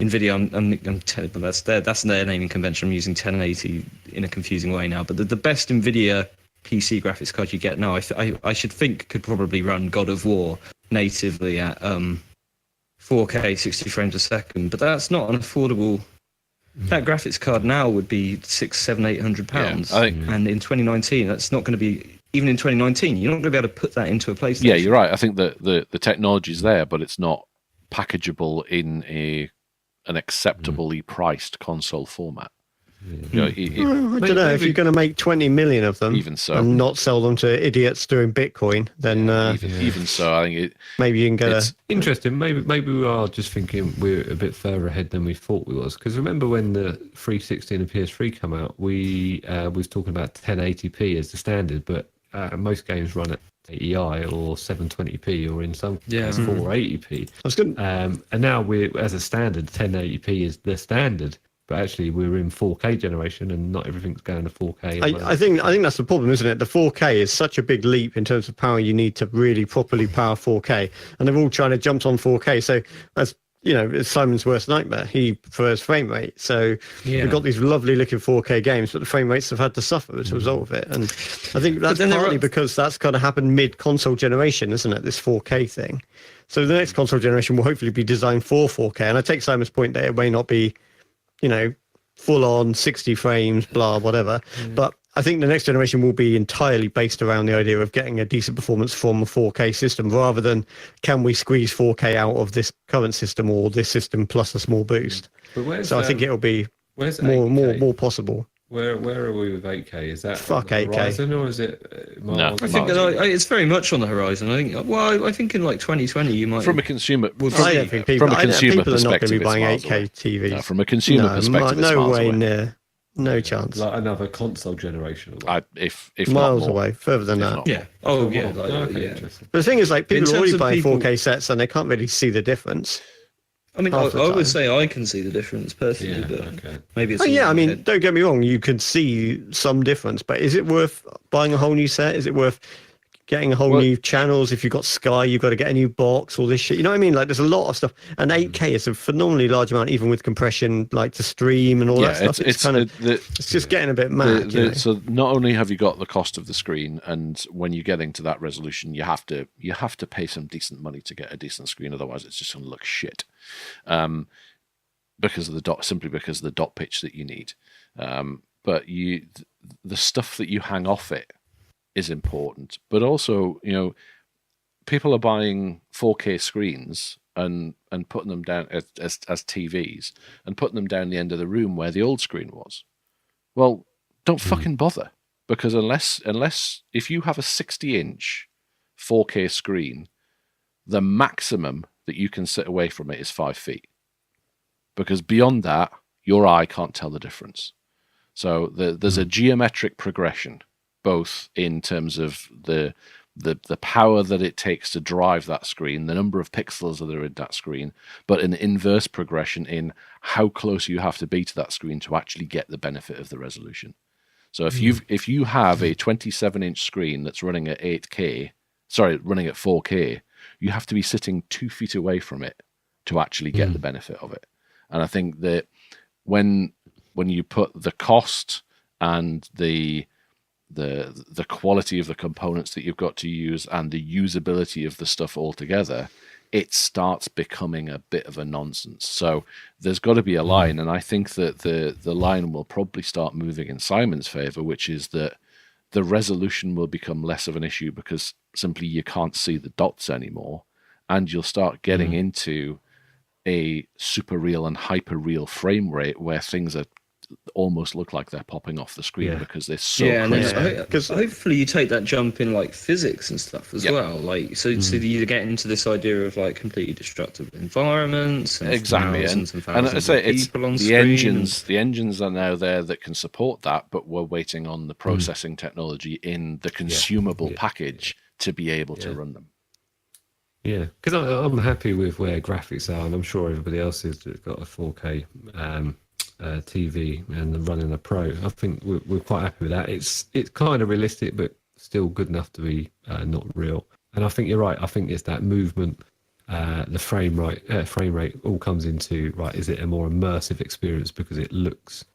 NVIDIA, but that's their naming convention. I'm using 1080 in a confusing way now, but the best NVIDIA PC graphics card you get now, I should think could probably run God of War natively at 4K 60 frames a second, but that's not an affordable. That graphics card now would be £600-800, and in 2019, that's not going to be. Even in 2019, you're not going to be able to put that into a PlayStation. Yeah, you're right. I think that the technology's there, but it's not packageable in an acceptably priced console format. I don't know. If you're going to make 20 million of them, even so, and not sell them to idiots doing Bitcoin, then even so, I think maybe you can get it's interesting. Maybe we are just thinking we're a bit further ahead than we thought we was. Because remember when the 360 and the PS3 come out, we was talking about 1080p as the standard, but most games run at 80i or 720p, or in some cases 480p. That's good. And now we're, as a standard, 1080p is the standard. But actually, we're in 4K generation, and not everything's going to 4K. I think that's the problem, isn't it? The 4K is such a big leap in terms of power you need to really properly power 4K, and they're all trying to jump on 4K. So that's it's Simon's worst nightmare. He prefers frame rate. So we've got these lovely looking 4K games, but the frame rates have had to suffer as a result of it. And I think that's partly because that's kind of happened mid-console generation, isn't it? This 4K thing. So the next console generation will hopefully be designed for 4K. And I take Simon's point that it may not be, full on 60 frames, blah, whatever. But I think the next generation will be entirely based around the idea of getting a decent performance from a 4K system, rather than can we squeeze 4K out of this current system or this system plus a small boost. But so I think it'll be more possible. Where are we with 8K? Is that Fuck on the 8K. horizon, or is it miles? I think it's very much on the horizon. I think in like 2020 you might. From a consumer, I don't think people, from a consumer people are not going perspective, to be buying it's 8K miles TVs. No, from a consumer perspective, it's no miles way away. near. No chance. Like another console generation. Or If Miles not more, away, further than if that. not Yeah. Oh yeah. more. Okay, interesting. But the thing is, like, In people are terms already of buying people- 4K sets and they can't really see the difference. I mean, I half the time. would say I can see the difference personally, Yeah. but Okay. maybe it's. Oh, all yeah, in I my mean, head. don't get me wrong, you could see some difference, but is it worth buying a whole new set? Is it worth getting a whole new channels? If you've got Sky, you've got to get a new box, all this shit. You know what I mean? Like, there's a lot of stuff. And 8K is a phenomenally large amount, even with compression, like to stream and all that stuff. It's kind of, it's just getting a bit mad. you know? So not only have you got the cost of the screen, and when you're getting to that resolution, you have to pay some decent money to get a decent screen. Otherwise, it's just going to look shit. Because of simply because of the dot pitch that you need. But the stuff that you hang off it is important. But also, people are buying 4K screens and putting them down as TVs and putting them down the end of the room where the old screen was. Well, don't fucking bother, because unless if you have a 60-inch 4K screen, the maximum that you can sit away from it is 5 feet. Because beyond that, your eye can't tell the difference. So there's a geometric progression, both in terms of the power that it takes to drive that screen, the number of pixels that are in that screen, but an inverse progression in how close you have to be to that screen to actually get the benefit of the resolution. So if you have a 27-inch screen that's running at 4K, you have to be sitting 2 feet away from it to actually get the benefit of it. And I think that when you put the cost and the quality of the components that you've got to use and the usability of the stuff all together, it starts becoming a bit of a nonsense. So there's got to be a line, and I think that the line will probably start moving in Simon's favor, which is that the resolution will become less of an issue because simply you can't see the dots anymore, and you'll start getting into a super real and hyper real frame rate where things are almost look like they're popping off the screen because they're so crisp. Because hopefully you take that jump in like physics and stuff as well. Like so you get into this idea of like completely destructive environments and thousands and thousands of people on screen. The engines are now there that can support that, but we're waiting on the processing technology in the consumable package to be able to run them. Yeah, because I'm happy with where graphics are, and I'm sure everybody else has got a 4K TV and running a Pro. I think we're quite happy with that. It's kind of realistic, but still good enough to be not real. And I think you're right. I think it's that movement, the frame rate all comes into right. Is it a more immersive experience because it looks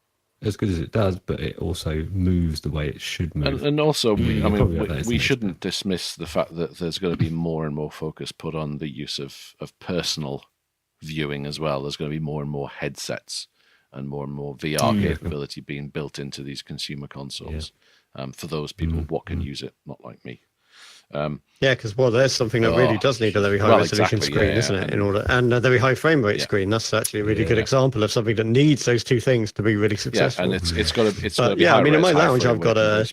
as good as it does, but it also moves the way it should move. And also, we shouldn't dismiss the fact that there's going to be more and more focus put on the use of personal viewing as well. There's going to be more and more headsets and more VR capability being built into these consumer consoles for those people what can use it, not like me. Because there's something that really does need a very high resolution screen, isn't it? And a very high frame rate screen. That's actually a really good example of something that needs those two things to be really successful. And it's got to be. I mean, in my lounge, I've got a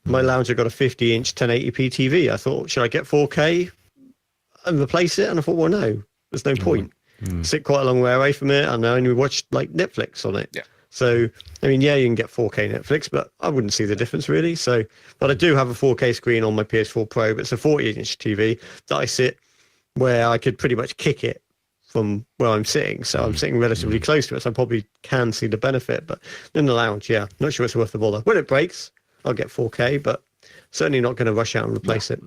50-inch 1080p TV. I thought, should I get 4K and replace it? And I thought, well, no, there's no point. Sit quite a long way away from it, and I only watch like Netflix on it. So, I mean, you can get 4K Netflix, but I wouldn't see the difference really. So, but I do have a 4K screen on my PS4 Pro, but it's a 40-inch TV that I sit where I could pretty much kick it from where I'm sitting. So I'm sitting relatively close to it, so I probably can see the benefit. But in the lounge, not sure it's worth the bother. When it breaks, I'll get 4K, but certainly not going to rush out and replace it.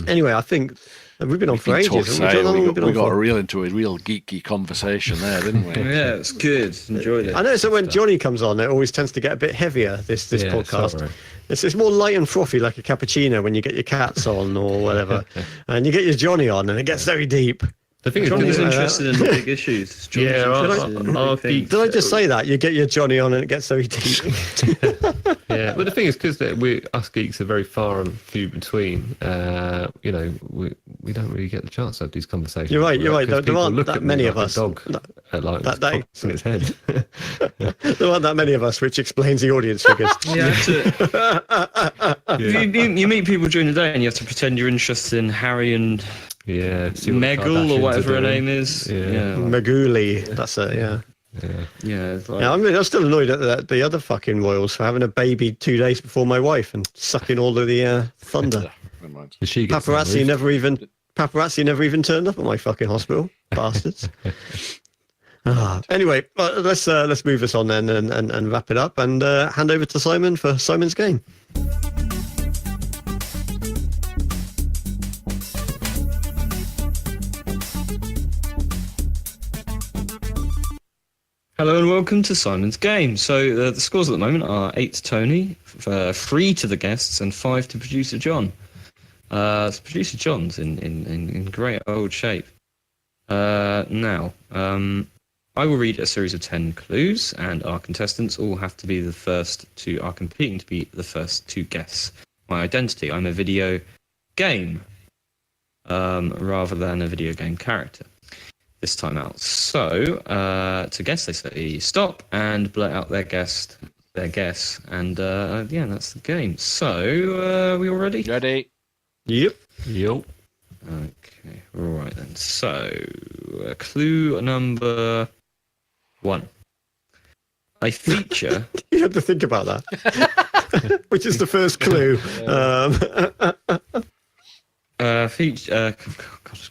Anyway, I think we've been on for ages. We got into a real geeky conversation there, didn't we? Yeah, it's good. Enjoyed it. I know. So when Jonny comes on, it always tends to get a bit heavier. This podcast. It's more light and frothy, like a cappuccino when you get your cats on or whatever, and you get your Jonny on, and it gets very deep. The thing is, Johnny's because interested in the big issues. Johnny's Yeah, interested in the I'll big things. Did I just say that? You get your Johnny on and it gets so deep. yeah, but the thing is, because us geeks are very far and few between. You know, we don't really get the chance to have these conversations. You're right. Because There people aren't look that at me many like of us. A dog at like that day. in its head. There aren't that many of us, which explains the audience figures. You meet people during the day and you have to pretend you're interested in Harry and Yeah, see what the Meggle or Kardashians whatever are her doing. name is. Yeah. Maguli, that's it. Yeah. It's like, Yeah, I'm still annoyed at the other fucking royals for having a baby 2 days before my wife and sucking all of the thunder. Never mind. Did she get Paparazzi sunroofed? never even turned up at my fucking hospital, bastards. Anyway, let's move this on then and wrap it up and hand over to Simon for Simon's game. hello and welcome to Simon's Game. So the scores at the moment are 8 to Tony, 3 to the guests, and 5 to producer John. So producer John's in great old shape. Now, I will read a series of 10 clues, and our contestants all have to be are competing to be the first to guess my identity. I'm a video game, rather than a video game character this time out. So, to guess, they say stop and blurt out their guess, and that's the game. So, we all ready? Ready? Yep. Yup. Okay, all right then. So, clue number 1. I feature. You had to think about that, which is the first clue.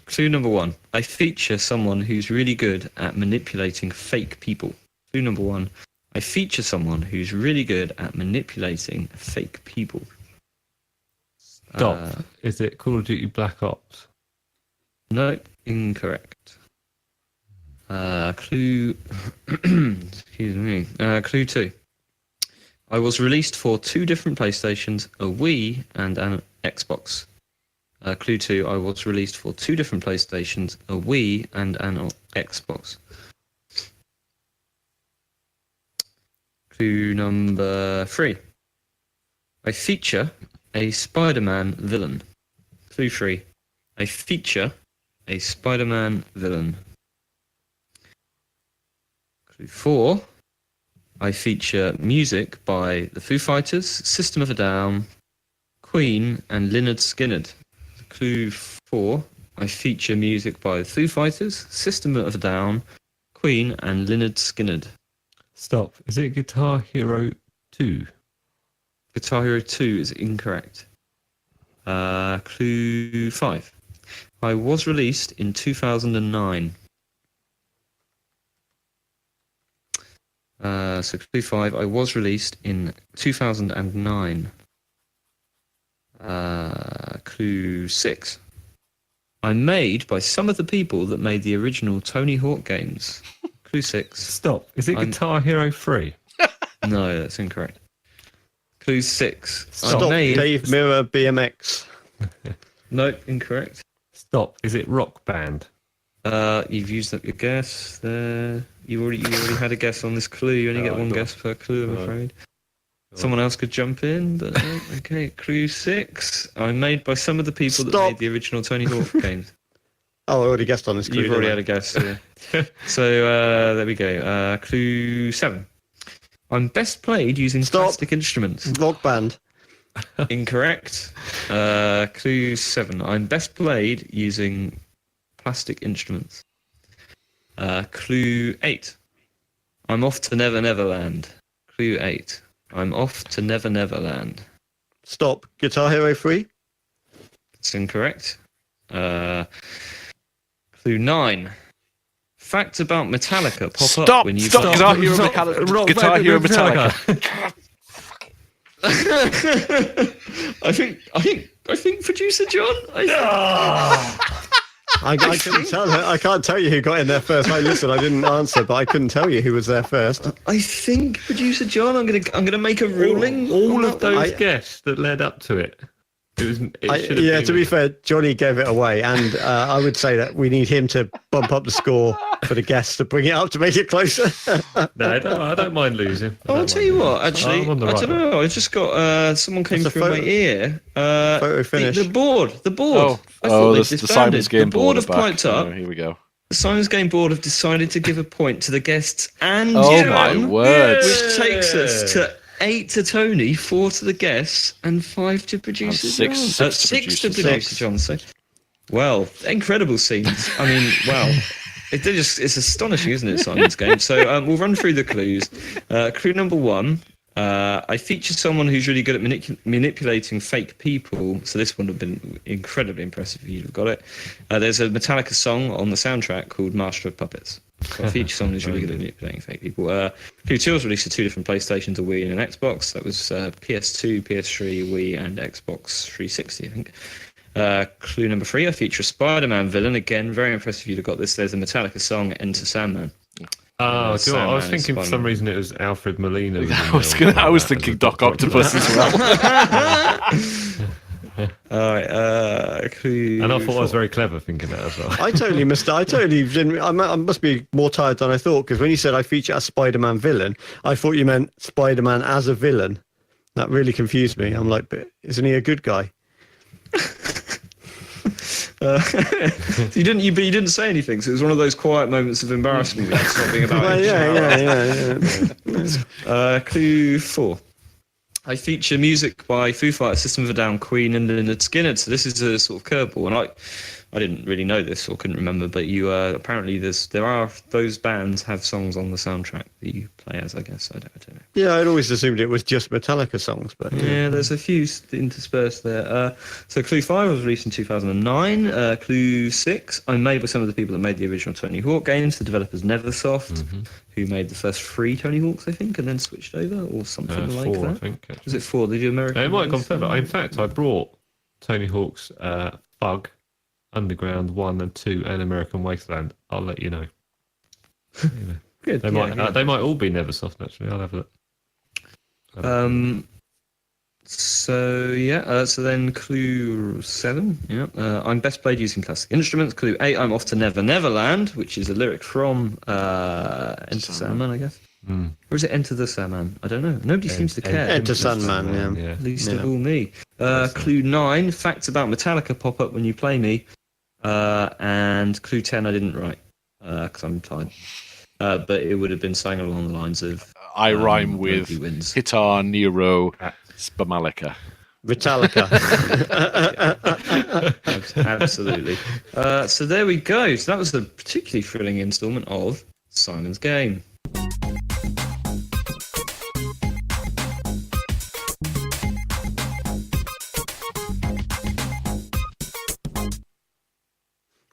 Clue number 1. I feature someone who's really good at manipulating fake people. Clue number 1. I feature someone who's really good at manipulating fake people. Stop. Is it Call of Duty Black Ops? No, incorrect. Clue. Excuse me. Clue 2. I was released for 2 different PlayStations, a Wii and an Xbox. Clue 2. I was released for 2 different PlayStations, a Wii and an Xbox. Clue number 3. I feature a Spider-Man villain. Clue 3. I feature a Spider-Man villain. Clue 4. I feature music by the Foo Fighters, System of a Down, Queen, and Lynyrd Skynyrd. Clue 4. I feature music by the Foo Fighters, System of a Down, Queen, and Lynyrd Skynyrd. Stop. Is it Guitar Hero 2? Guitar Hero 2 is incorrect. Clue 5. I was released in 2009. So clue 5. I was released in 2009. Clue 6. I'm made by some of the people that made the original Tony Hawk games. Clue 6. Stop. Is it Guitar Hero 3? No, that's incorrect. Clue 6. Stop. Dave Mirror BMX. Nope, incorrect. Stop. Is it Rock Band? You've used up your guess there. You already had a guess on this clue. You only get one guess per clue, I'm afraid. Someone else could jump in, but no. Okay. Clue 6. I'm made by some of the people that made the original Tony Hawk games. Oh, I already guessed on this clue. You've already had a guess. Yeah. So there we go. Clue 7. I'm best played using plastic instruments. Rock Band. Incorrect. Clue 7. I'm best played using plastic instruments. Clue 8. I'm off to Never Never Land. Clue 8. I'm off to Never Never Land. Stop. Guitar Hero 3. That's incorrect. Clue 9. Facts about Metallica pop up when you Stop! Guitar Hero Metallica. I think producer John. I couldn't tell her. I can't tell you who got in there first. I didn't answer, but I couldn't tell you who was there first. I think producer John. I'm gonna make a ruling. All of those guests that led up to it. It should have Yeah, been to be fair, Johnny gave it away, and I would say that we need him to bump up the score for the guests to bring it up to make it closer. No, I don't mind losing. I'll tell you what, actually, I'm on the I right don't know. I just got someone came That's a through my photo. ear. Photo finish. The board. Oh, I thought they the disbanded. Simon's Game The board board have piped up. Oh, here we go. The Simon's Game board have decided to give a point to the guests and Oh John, my word! which takes us to 8 to Tony, 4 to the guests, and 5 to producer And six- John. six to 6 to producer. producer John. So, well, incredible scenes. I mean, wow. It's astonishing, isn't it, Simon's Game? So we'll run through the clues. Clue number 1. I feature someone who's really good at manipulating fake people, so this would have been incredibly impressive if you'd have got it. There's a Metallica song on the soundtrack called Master of Puppets. So I feature someone who's really good at manipulating fake people. Clue 2 was released to 2 different PlayStations, a Wii and an Xbox. That was PS2, PS3, Wii, and Xbox 360, I think. Clue number 3, I feature a Spider-Man villain. Again, very impressive if you'd have got this. There's a Metallica song, Enter Sandman. Oh, do you know what? I was Sandman, thinking for some reason it was Alfred Molina. I was thinking Doc Octopus as well. All right, clue. And I thought I 4. was very clever thinking that as well. I totally missed it. I totally didn't. I must be more tired than I thought, because when you said I feature a Spider-Man villain, I thought you meant Spider-Man as a villain. That really confused me. I'm like, but isn't he a good guy? You didn't say anything, so it was one of those quiet moments of embarrassment. It's not being about Well, yeah. Clue 4. I feature music by Foo Fighters, System of a Down, Queen, and Lynyrd Skynyrd. So this is a sort of curveball, and I didn't really know this or couldn't remember, but you apparently those bands have songs on the soundtrack that you play as. I guess I don't know. Yeah, I'd always assumed it was just Metallica songs, but Yeah, there's a few interspersed there. So Clue 5 was released in 2009. Clue 6, I'm made by some of the people that made the original Tony Hawk games, the developers Neversoft, who made the first 3 Tony Hawks, I think, and then switched over, or something like 4, that. I think. Actually. Was it 4? They do American. It might have gone release? further. In fact, I brought Tony Hawk's Bug, Underground 1 and 2, and American Wasteland. I'll let you know. Anyway, Good. they might all be Neversoft. Actually, I'll have a look. So then Clue 7. Yeah. I'm best played using classic instruments. Clue 8. I'm off to Never Neverland, which is a lyric from Enter Sandman, I guess. Or is it Enter the Sandman? I don't know. Nobody seems to care. Enter Sandman, yeah. Least of all me. Clue 9. Facts about Metallica pop up when you play me. And Clue 10 I didn't write because I'm tired. But it would have been something along the lines of I rhyme with nobody wins. Hitar, Nero, Spamalika. Metallica. Absolutely. So there we go. So that was a particularly thrilling instalment of Simon's Game.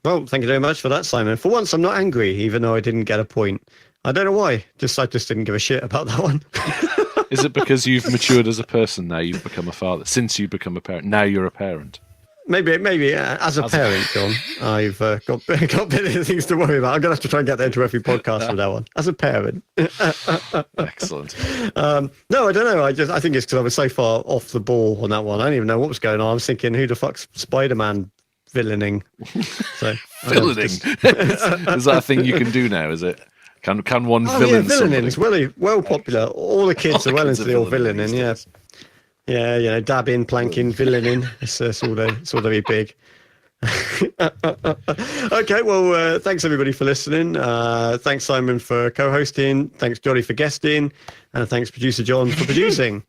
Well, thank you very much for that, Simon. For once, I'm not angry, even though I didn't get a point. I don't know why. I just didn't give a shit about that one. Is it because you've matured as a person now? You've become a father. Since you become a parent, now you're a parent. Maybe as a parent, John, I've got better things to worry about. I'm going to have to try and get there into every podcast with that one. As a parent. Excellent. No, I don't know. I think it's because I was so far off the ball on that one. I didn't even know what was going on. I was thinking, who the fuck's Spider-Man villaining? So, Villaining. Is that a thing you can do now, is it? Can one villain villaining somebody? is well popular. All the kids All are well kids into are the old villaining villaining, these yeah. Yeah, dabbing, planking, villaining. It's all very big. Okay, well, thanks everybody for listening. Thanks Simon for co-hosting. Thanks Johnny for guesting, and thanks producer John for producing.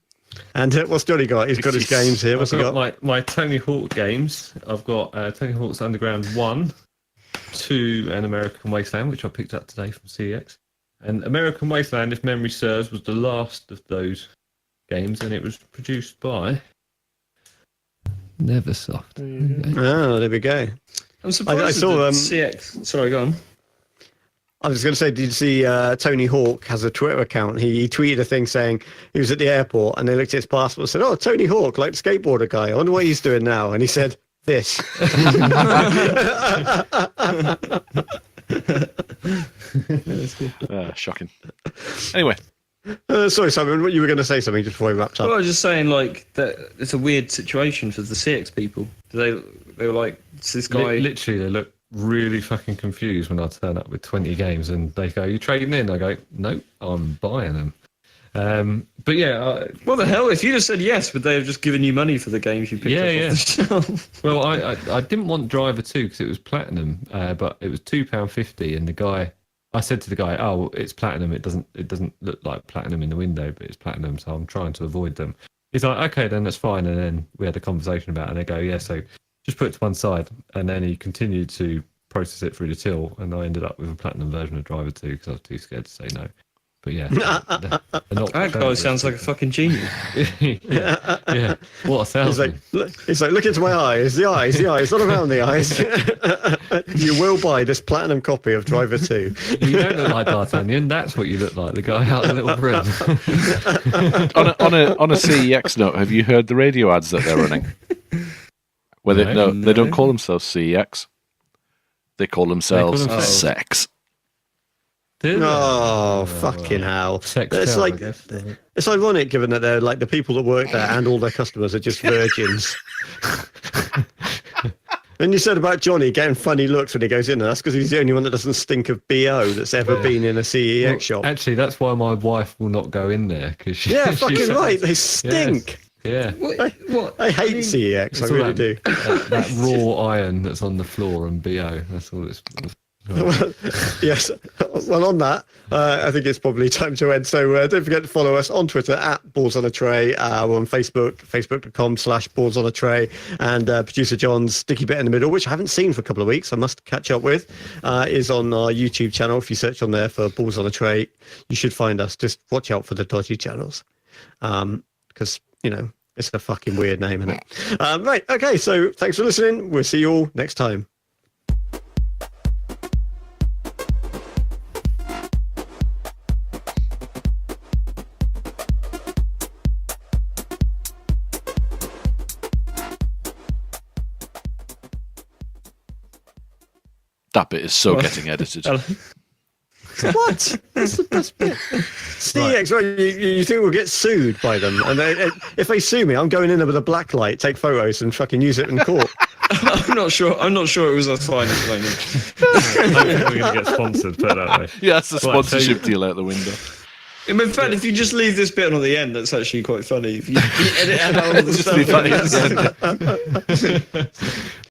And what's Johnny got? He's got his games here. What's he I've got? got my Tony Hawk games. I've got Tony Hawk's Underground 1, 2, and American Wasteland, which I picked up today from CEX. And American Wasteland, if memory serves, was the last of those games, and it was produced by Neversoft. Oh, there we go. I'm surprised I saw that CX. Sorry, go on. I was going to say, did you see Tony Hawk has a Twitter account? He tweeted a thing saying he was at the airport and they looked at his passport and said, "Oh, Tony Hawk, like the skateboarder guy. I wonder what he's doing now." And he said, "This." Shocking. Anyway, Sorry, Simon, you were going to say something just before we wrapped up. Well, I was just saying, like, that it's a weird situation for the CX people. They were like, it's this guy. Literally, they look really fucking confused when I turn up with 20 games and they go, "You trading in?" I go, "Nope, I'm buying them." But yeah, What the hell? If you just said yes, would they have just given you money for the games you picked up off the shelf? well, I didn't want Driver 2 because it was platinum, but it was £2.50, and I said to the guy, "Oh, it's platinum. It doesn't look like platinum in the window, but it's platinum, so I'm trying to avoid them." He's like, "Okay, then that's fine." And then we had a conversation about it, and they go, "Yeah, so just put it to one side." And then he continued to process it through the till, and I ended up with a platinum version of Driver 2 because I was too scared to say no. But yeah, That guy sounds like a fucking genius. yeah, what a salesman. He's like, look into my eyes. The eyes, not around the eyes. You will buy this platinum copy of Driver 2. You don't look like D'Artagnan. That's what you look like. The guy out in the little room. on a CEX note, have you heard the radio ads that they're running? Where they don't call themselves CEX. They call themselves sex. Fucking hell! It's like it's ironic, given that they're like the people that work there and all their customers are just virgins. And you said about Johnny getting funny looks when he goes in there. That's because he's the only one that doesn't stink of BO that's ever been in a CEX shop. Actually, that's why my wife will not go in there because fucking right, they stink. Yes. Yeah. What? I hate CEX. I really do. That raw iron that's on the floor and BO. That's all it's. Well, yes. Well, on that, I think it's probably time to end. So don't forget to follow us on Twitter at Balls on a Tray. We're on Facebook, facebook.com/Balls on a Tray. And producer John's sticky bit in the middle, which I haven't seen for a couple of weeks, I must catch up with, is on our YouTube channel. If you search on there for Balls on a Tray, you should find us. Just watch out for the dodgy channels. Because, it's a fucking weird name, isn't it? Right. Okay. So thanks for listening. We'll see you all next time. That bit is so getting edited. What? That's the best bit. CX, right? You think we'll get sued by them? And if they sue me, I'm going in there with a black light, take photos, and fucking use it in court. I'm not sure it was us fine at the moment. I don't think we're going to get sponsored, put it that way. Yeah, that's the sponsorship deal out the window. In fact, if you just leave this bit on at the end, that's actually quite funny. If you edit out all the Just stuff. be funny at the end.